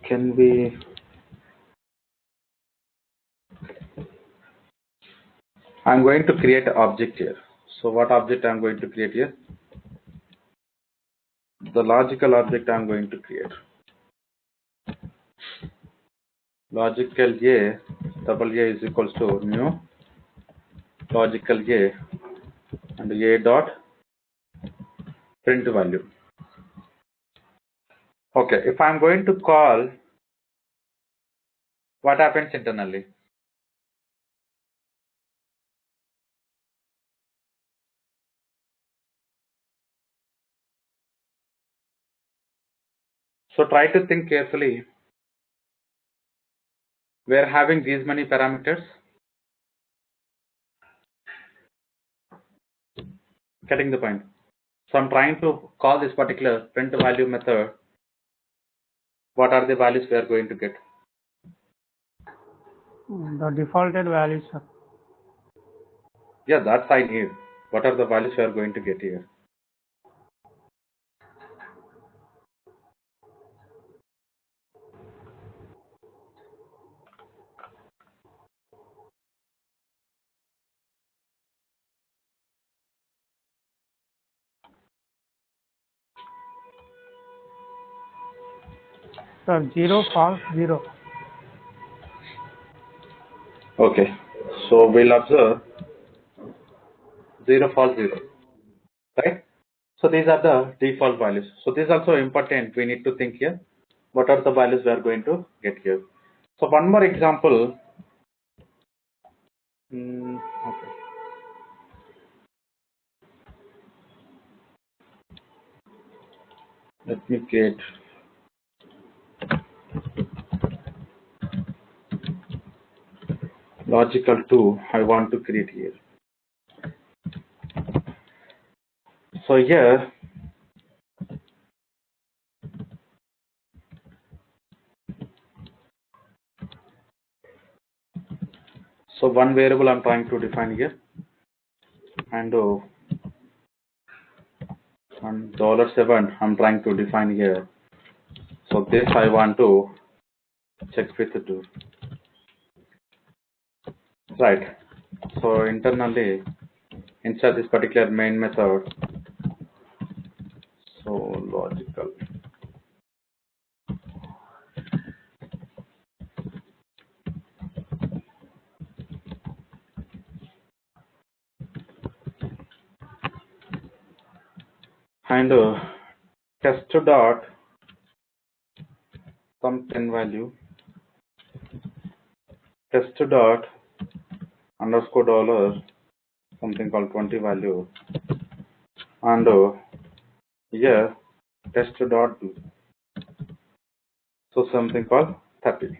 can we I'm going to create an object here. So what object I'm going to create here? The logical object I'm going to create. Logical A double A is equals to new logical A and A dot print value. Okay, if I'm going to call, what happens internally? So try to think carefully. We're having these many parameters. Getting the point. So I'm trying to call this particular print value method. What are the values we are going to get? The defaulted values, sir. Yeah, that's I need. What are the values we are going to get here? Sir, 0, false, 0. Okay, so we'll observe 0 false 0, right? So these are the default values. So this is also important. We need to think here. What are the values we are going to get here? So one more example. Okay. Let me create logical 2. I want to create here. So here, so one variable I'm trying to define here, and $7 I'm trying to define here. So this I want to check with the 2. Right. So internally, inside this particular main method, so logical. And test dot some 10 value, test dot underscore dollar something called 20 value, and here test dot do, so something called 30.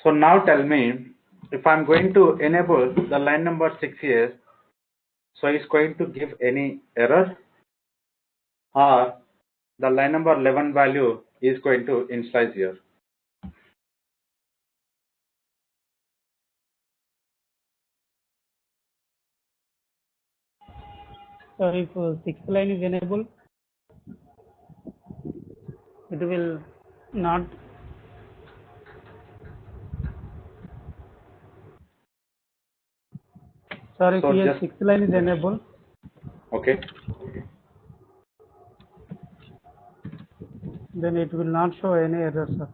So now tell me, if I'm going to enable the line number 6 here, so it's going to give any error? or the line number 11 value is going to initialize here. So if sixth line is enabled, it will not. Sorry, So if here just sixth line is enabled, okay. then it will not show any error, sir.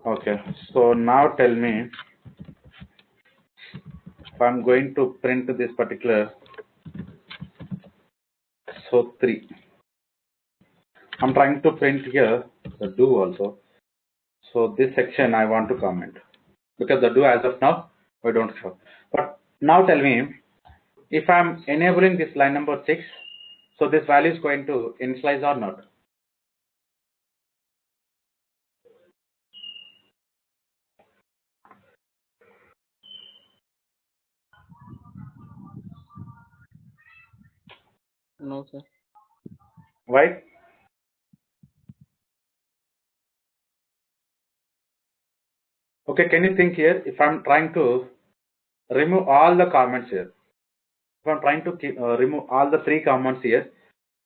Okay. So now tell me, if I'm going to print this particular, so 3. I'm trying to print here the do also. So this section I want to comment because the do as of now we don't have. But now tell me, if I'm enabling this line number 6, so this value is going to initialize or not? No, sir. Why? Okay, can you think here, if I'm trying to remove all the comments here, if I'm trying to remove all the 3 comments here,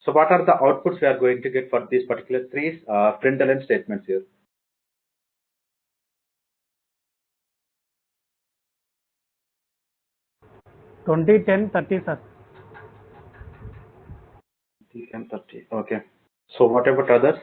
so what are the outputs we are going to get for these particular 3 println statements here? 20, 10, 30, sir. 20 and 30. Okay. So what about others?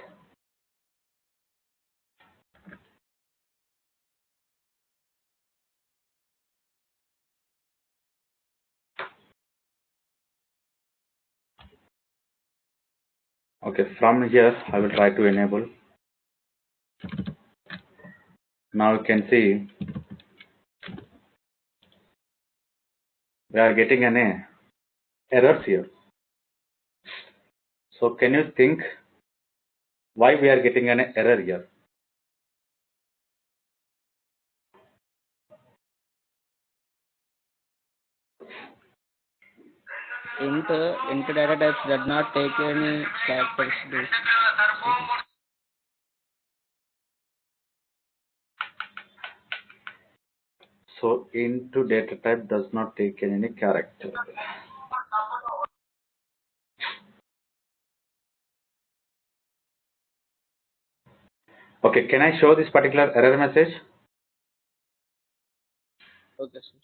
Okay, from here I will try to enable. Now you can see we are getting an errors here. So can you think why we are getting an error here? Int data types does not take any characters. So into data type does not take any character. Okay, can I show this particular error message? Okay, sir.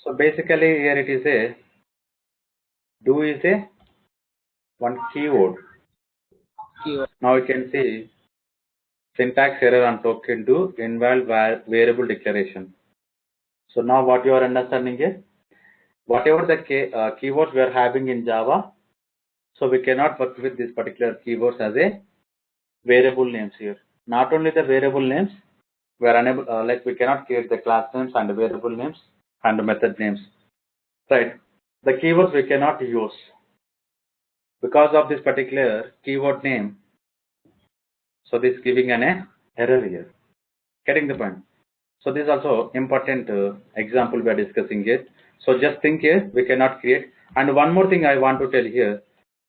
So basically here it is a do is a one keyword. Keyword. Now you can see syntax error on token do invalid variable declaration. So now what you are understanding is whatever the keywords we are having in Java, so we cannot work with this particular keywords as a variable names here. Not only the variable names, we are unable like we cannot create the class names and the variable names and the method names. Right. The keywords we cannot use because of this particular keyword name. So this is giving an error here. Getting the point. So this is also important example we are discussing here. So just think here we cannot create. And one more thing I want to tell here.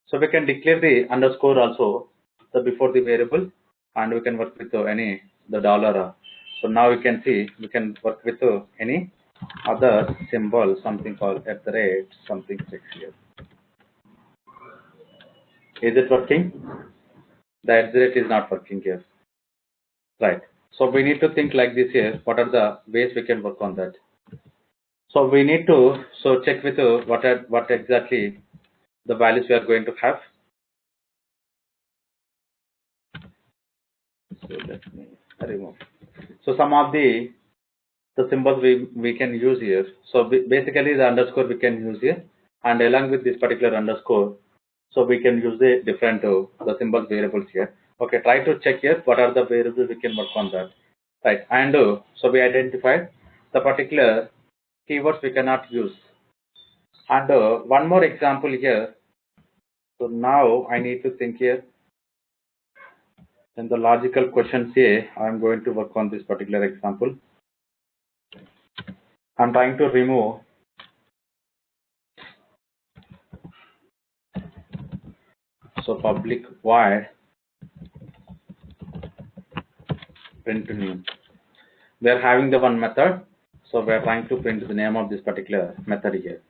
So we can declare the underscore also the before the variable, and we can work with any the dollar. So now you can see we can work with any other symbol, something called at the rate something 6 here. Is it working? The at the rate is not working here. Right. So we need to think like this here. What are the ways we can work on that? So we need to check with what exactly the values we are going to have. So let me remove. So some of the symbols we can use here. So basically the underscore we can use here, and along with this particular underscore, so we can use the different the symbol variables here. Okay, try to check here what are the variables we can work on that. Right, and so we identified the particular keywords we cannot use. And one more example here. So now I need to think here. In the logical questions here, I'm going to work on this particular example. I'm trying to remove So public void print name. We are having the one method, so we are trying to print the name of this particular method here.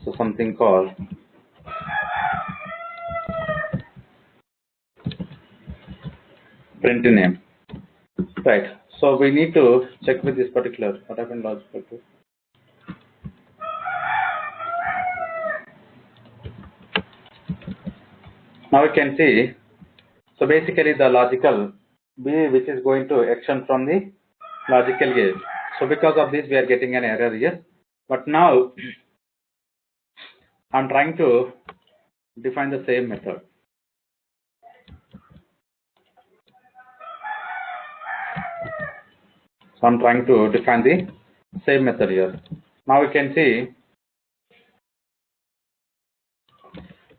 So something called print name, right? So we need to check with this particular what happened logical to. Now we can see, so basically the logical B which is going to extend from the logical A. So because of this we are getting an error here. But now I'm trying to define the same method. So I'm trying to define the same method here. Now we can see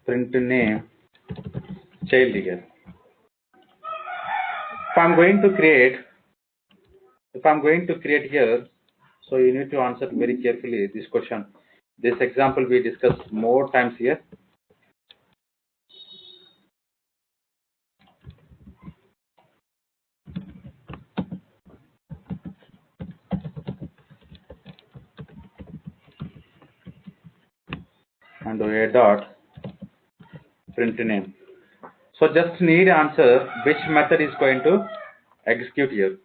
print name child here. If I'm going to create here, so you need to answer very carefully this question. This example we discussed more times here. And a dot print name. So just need answer which method is going to execute here.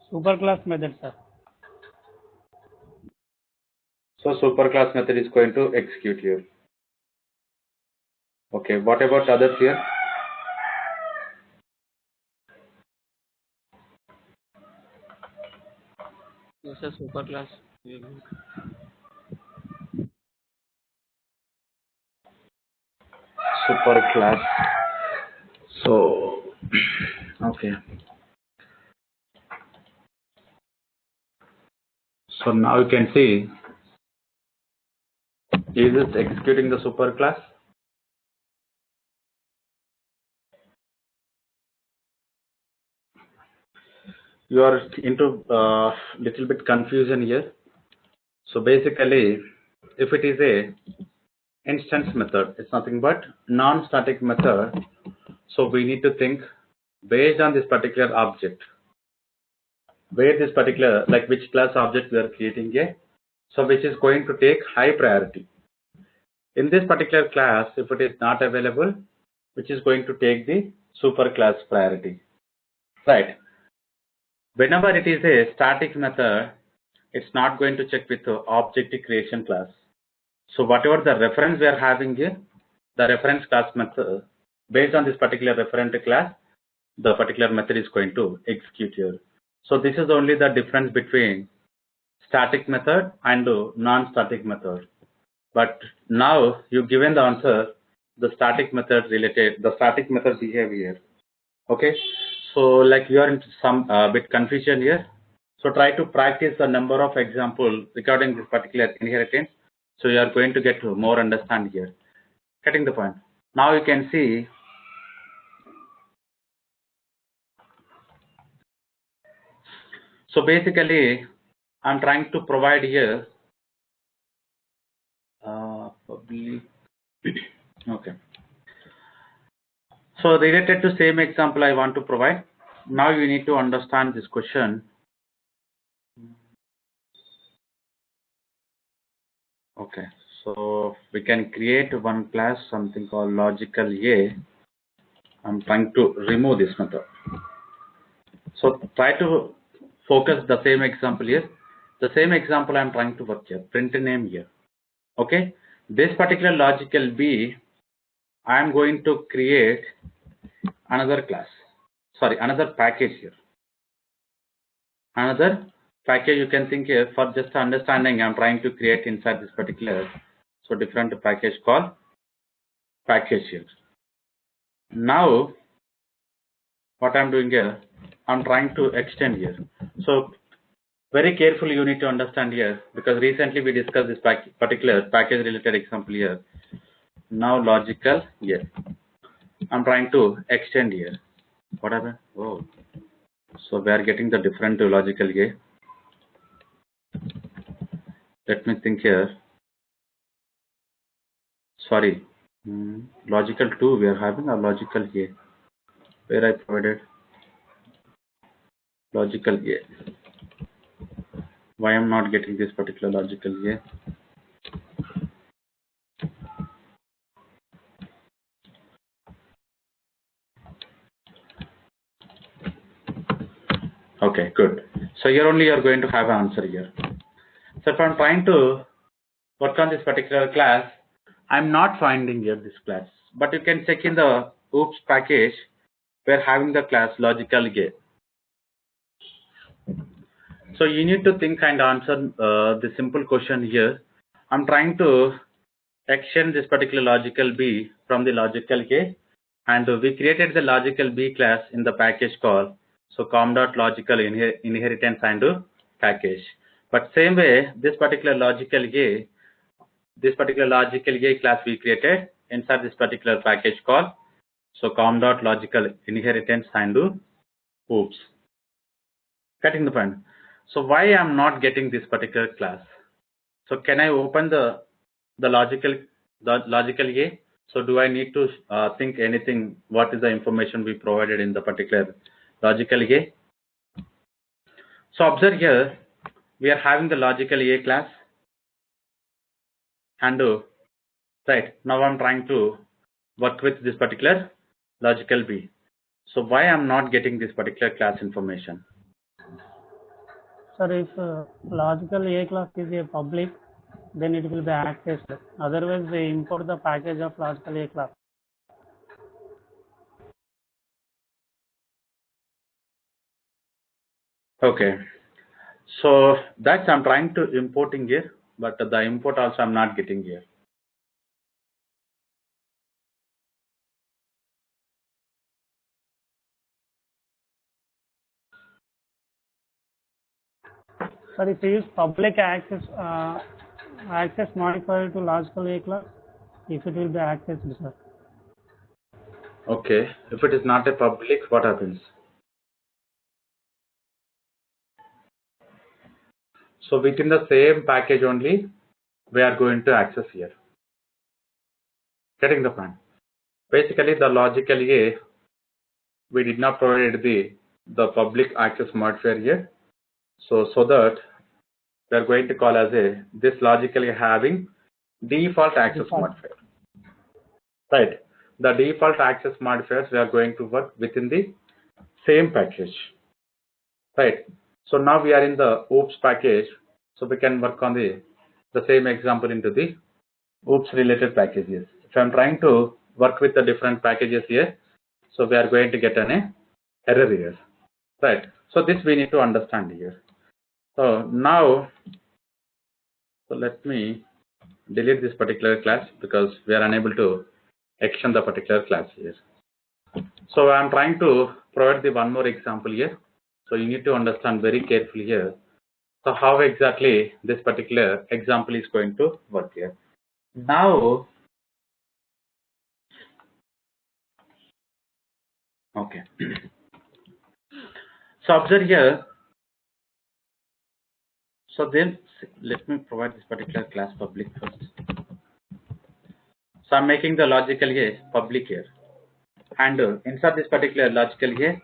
Superclass method, sir. So superclass method is going to execute here. Okay, what about others here? Yes, sir, superclass. Superclass. So okay. So now you can see, is it executing the superclass? You are into little bit confusion here. So basically, if it is a instance method, it's nothing but non-static method. So we need to think based on this particular object, where this particular, like which class object we are creating a, so which is going to take high priority. In this particular class, if it is not available, which is going to take the superclass priority, right? Whenever it is a static method, it's not going to check with the object creation class. So whatever the reference we are having here, the reference class method, based on this particular referent class, the particular method is going to execute here. So this is only the difference between static method and non-static method. But now you given the answer, the static method related, the static method behavior. Okay, so like you are in some bit confusion here. So try to practice a number of examples regarding this particular inheritance. So you are going to get more understand here. Getting the point. Now you can see. So basically, I'm trying to provide here public. Okay. So related to same example I want to provide. Now you need to understand this question. Okay. So we can create one class, something called logical A. I'm trying to remove this method. So try to focus the same example here. The same example I'm trying to work here. Print name here. Okay. This particular logical B, I'm going to create another class. Sorry, another package here. Another package you can think here for just understanding. I'm trying to create inside this particular. So different package called package here. Now what I'm doing here, I'm trying to extend here. So very carefully you need to understand here, because recently we discussed this particular package related example here. Now logical here. I'm trying to extend here. What happened? Oh, so we are getting the different logical here. Let me think here. Sorry, Logical 2 we are having, or logical A? Where I provided logical A. Why I'm not getting this particular logical A? Okay, good. So here only you are going to have an answer here. So if I'm trying to work on this particular class, I'm not finding here this class. But you can check in the OOPS package, we're having the class logical A. So you need to think and answer the simple question here. I'm trying to extend this particular logical B from the logical A, and we created the logical B class in the package call. So com.logical inheritance and package. But same way, this particular logical A class we created inside this particular package call. So com.logical inheritance and OOPS. Getting the point? So why I'm not getting this particular class? So can I open the logical A? So do I need to think anything? What is the information we provided in the particular logical A? So observe here, we are having the logical A class, and right now I'm trying to work with this particular logical B. So why I'm not getting this particular class information? Sir, if logical A class is a public, then it will be accessed. Otherwise, we import the package of logical A class. Okay, so that's I'm trying to importing here, but the import also I'm not getting here. Sir, if you use public access modifier to logical A class, if it will be accessed, sir. Okay, if it is not a public, what happens? So within the same package only, we are going to access here. Getting the point? Basically, the logical A, we did not provide the public access modifier here. So that we are going to call as this logical A having default access modifier. Right. The default access modifiers we are going to work within the same package. Right. So now we are in the OOPS package. So we can work on the same example into the OOPS related packages. If I'm trying to work with the different packages here, so we are going to get an error here. Right. So this we need to understand here. So now, so let me delete this particular class because we are unable to extend the particular class here. So I'm trying to provide the one more example here. So you need to understand very carefully here. So how exactly this particular example is going to work here. Now, okay. So observe here. So then let me provide this particular class public first. So I'm making the logical A public here. And inside this particular logical A,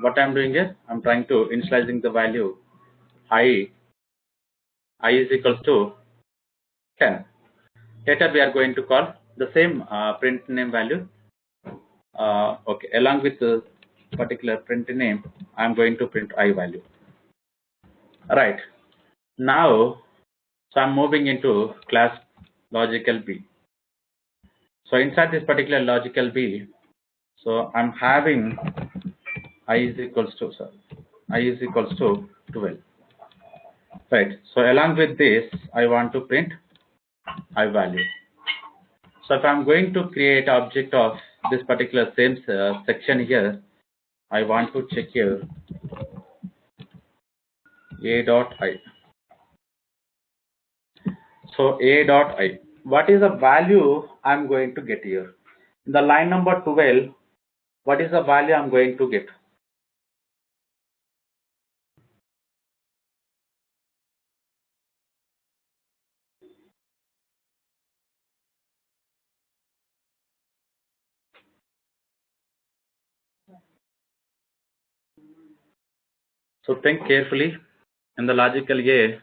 what I'm doing here, I'm trying to initializing the value I is equals to 10. Later we are going to call the same print name value. Okay, along with the particular print name, I'm going to print I value. Right. Now, so I'm moving into class logical B. So inside this particular logical B, so I'm having I is equals to 12. Right. So along with this, I want to print I value. So if I'm going to create object of this particular same section here, I want to check here a dot I. So a dot I. What is the value I'm going to get here? In the line number 12, what is the value I'm going to get? So think carefully. In the logical A,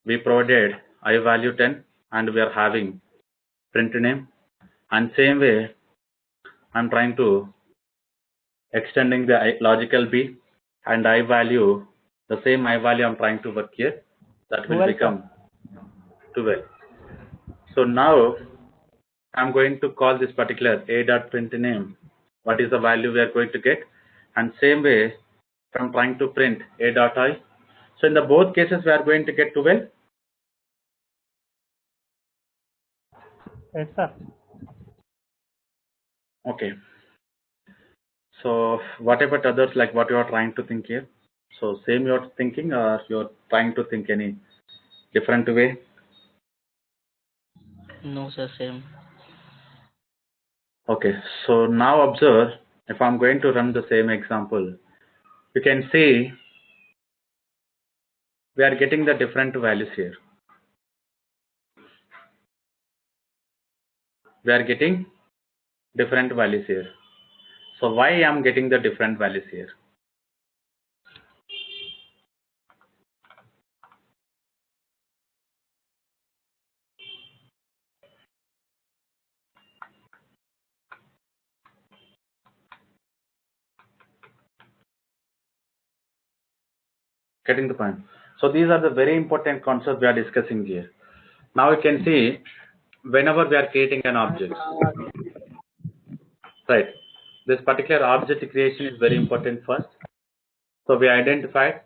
we provided I value 10 and we are having print name, and same way I'm trying to extending the logical B and I value, the same I value I'm trying to work here, that will 12, sir. become 12. So now I'm going to call this particular a dot print name. What is the value we are going to get? And same way, if I'm trying to print a dot I. So in the both cases, we are going to get 12. Yes, sir. Okay. So what about others, like what you are trying to think here? So same you're thinking, or you're trying to think any different way? No, sir, same. Okay. So now observe, if I'm going to run the same example, you can see we are getting the different values here. We are getting different values here. So why I'm getting the different values here? Getting the point. So these are the very important concepts we are discussing here. Now you can see whenever we are creating an object, right? This particular object creation is very important first. So we identified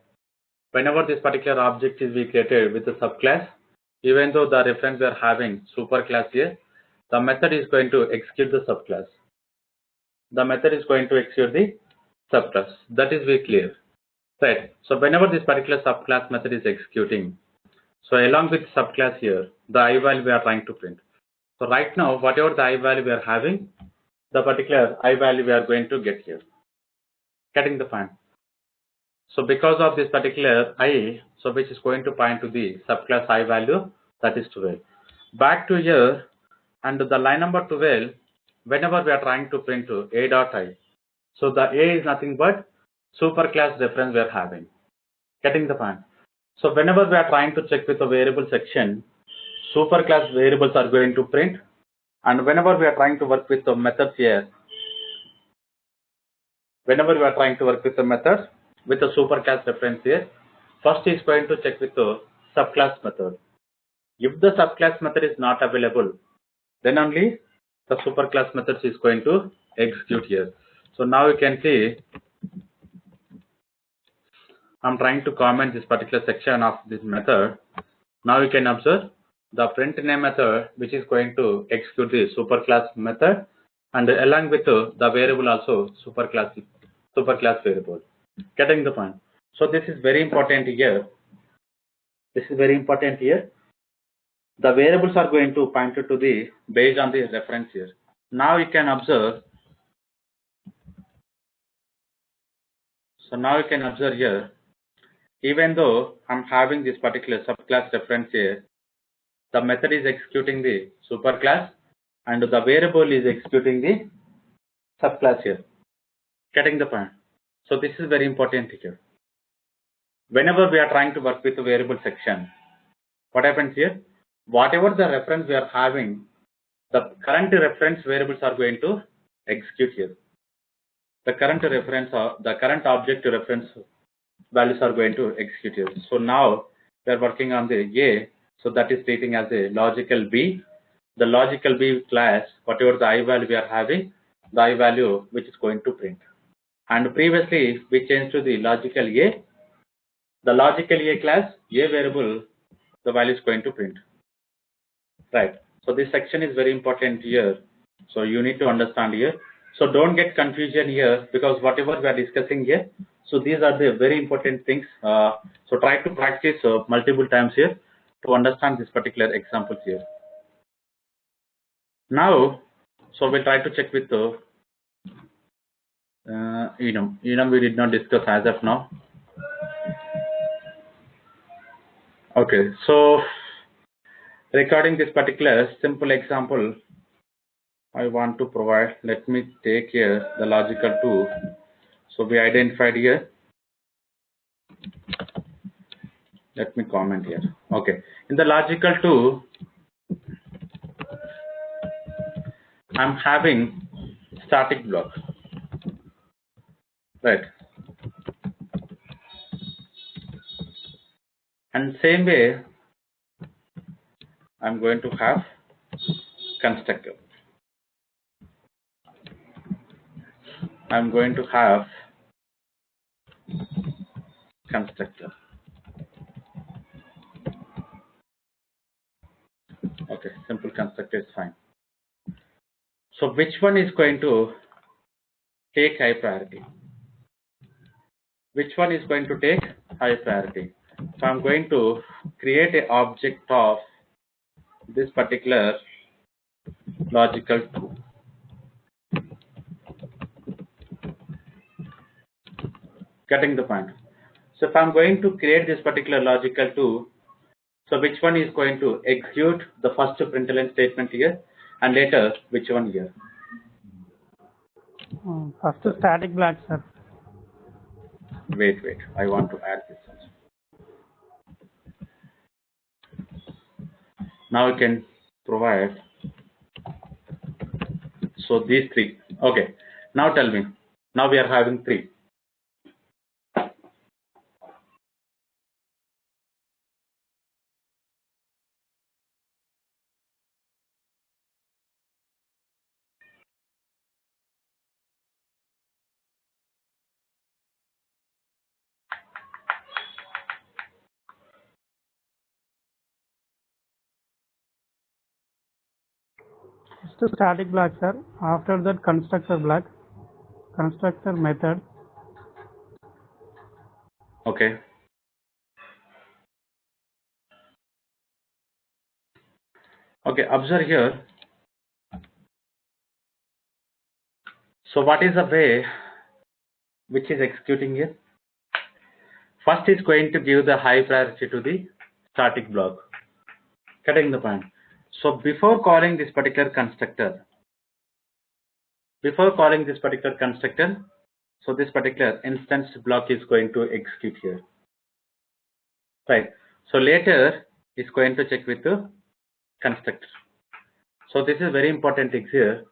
whenever this particular object is created with a subclass, even though the reference we are having superclass here, the method is going to execute the subclass. The method is going to execute the subclass. That is very clear. Right. So whenever this particular subclass method is executing, so along with subclass here, the I value we are trying to print. So right now, whatever the I value we are having, the particular I value we are going to get here. Getting the point. So because of this particular I, so which is going to point to the subclass I value, that is 12. Back to here, and the line number 12, whenever we are trying to print to a dot I, so the A is nothing but superclass reference we are having. Getting the point. So whenever we are trying to check with the variable section, superclass variables are going to print, and whenever we are trying to work with the methods here, whenever we are trying to work with the methods with the superclass reference here, first is going to check with the subclass method. If the subclass method is not available, then only the superclass methods is going to execute here. So now you can see I'm trying to comment this particular section of this method. Now you can observe the print name method, which is going to execute the superclass method, and along with the variable also superclass variable. Getting the point. So this is very important here. This is very important here. The variables are going to point to the based on the reference here. Now you can observe. So now you can observe here. Even though I'm having this particular subclass reference here, the method is executing the superclass and the variable is executing the subclass here. Getting the point. So this is very important here. Whenever we are trying to work with the variable section, what happens here? Whatever the reference we are having, the current reference variables are going to execute here. The current reference or the current object reference values are going to execute here. So now we are working on the A, so that is treating as a logical B. The logical B class, whatever the I value we are having, the I value which is going to print. And previously we changed to the logical A. The logical A class, A variable, the value is going to print. Right. So this section is very important here. So you need to understand here. So don't get confusion here, because whatever we are discussing here, so these are the very important things. So try to practice multiple times here to understand this particular examples here. Now, so we'll try to check with the enum. Enum we did not discuss as of now. Okay, so regarding this particular simple example, I want to provide. Let me take here the logical 2. So we identified here let me comment here. Okay, in the logical 2, I'm having static block, right? And same way, I'm going to have constructor. I'm going to have constructor. Okay, simple constructor is fine. So which one is going to take high priority? Which one is going to take high priority? So I'm going to create an object of this particular logical 2. Getting the point? So if I'm going to create this particular logical 2, so which one is going to execute the first println statement here, and later which one here? First static block, sir. Wait, I want to add this also. Now you can provide, so these 3. Okay, now tell me, now we are having 3. First static block, sir. After that constructor block, constructor method. Okay. Okay, observe here. So what is the way which is executing here? First is going to give the high priority to the static block. Getting the point? So before calling this particular constructor, so this particular instance block is going to execute here, right? So later it's going to check with the constructor. So this is very important thing here.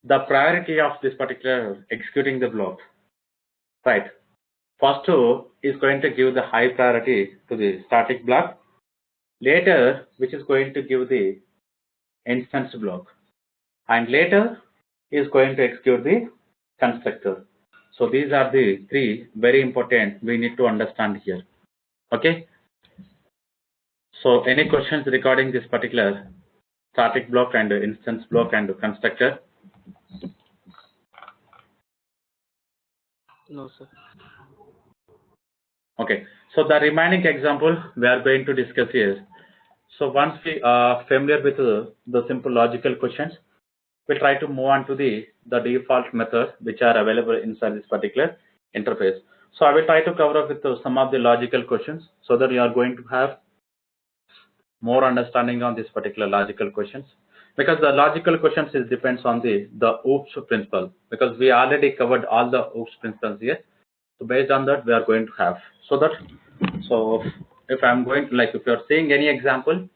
The priority of this particular executing the block, right? First is going to give the high priority to the static block, later which is going to give the instance block, and later is going to execute the constructor. So these are the 3 very important we need to understand here. Okay. So any questions regarding this particular static block and instance block and constructor? No, sir. Okay. So the remaining example we are going to discuss here. So once we are familiar with the simple logical questions, we'll try to move on to the default methods which are available inside this particular interface. So I will try to cover up with some of the logical questions so that you are going to have more understanding on this particular logical questions, because the logical questions is depends on the OOPS principle, because we already covered all the OOPS principles here. So based on that we are going to have, so if I'm going to, like, if you're seeing any example,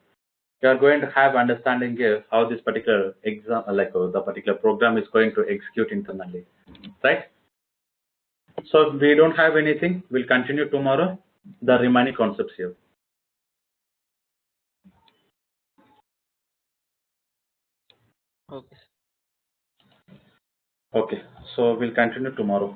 you are going to have understanding here how this particular the particular program is going to execute internally, right? So if we don't have anything, we'll continue tomorrow the remaining concepts here. Okay. Okay, so we'll continue tomorrow.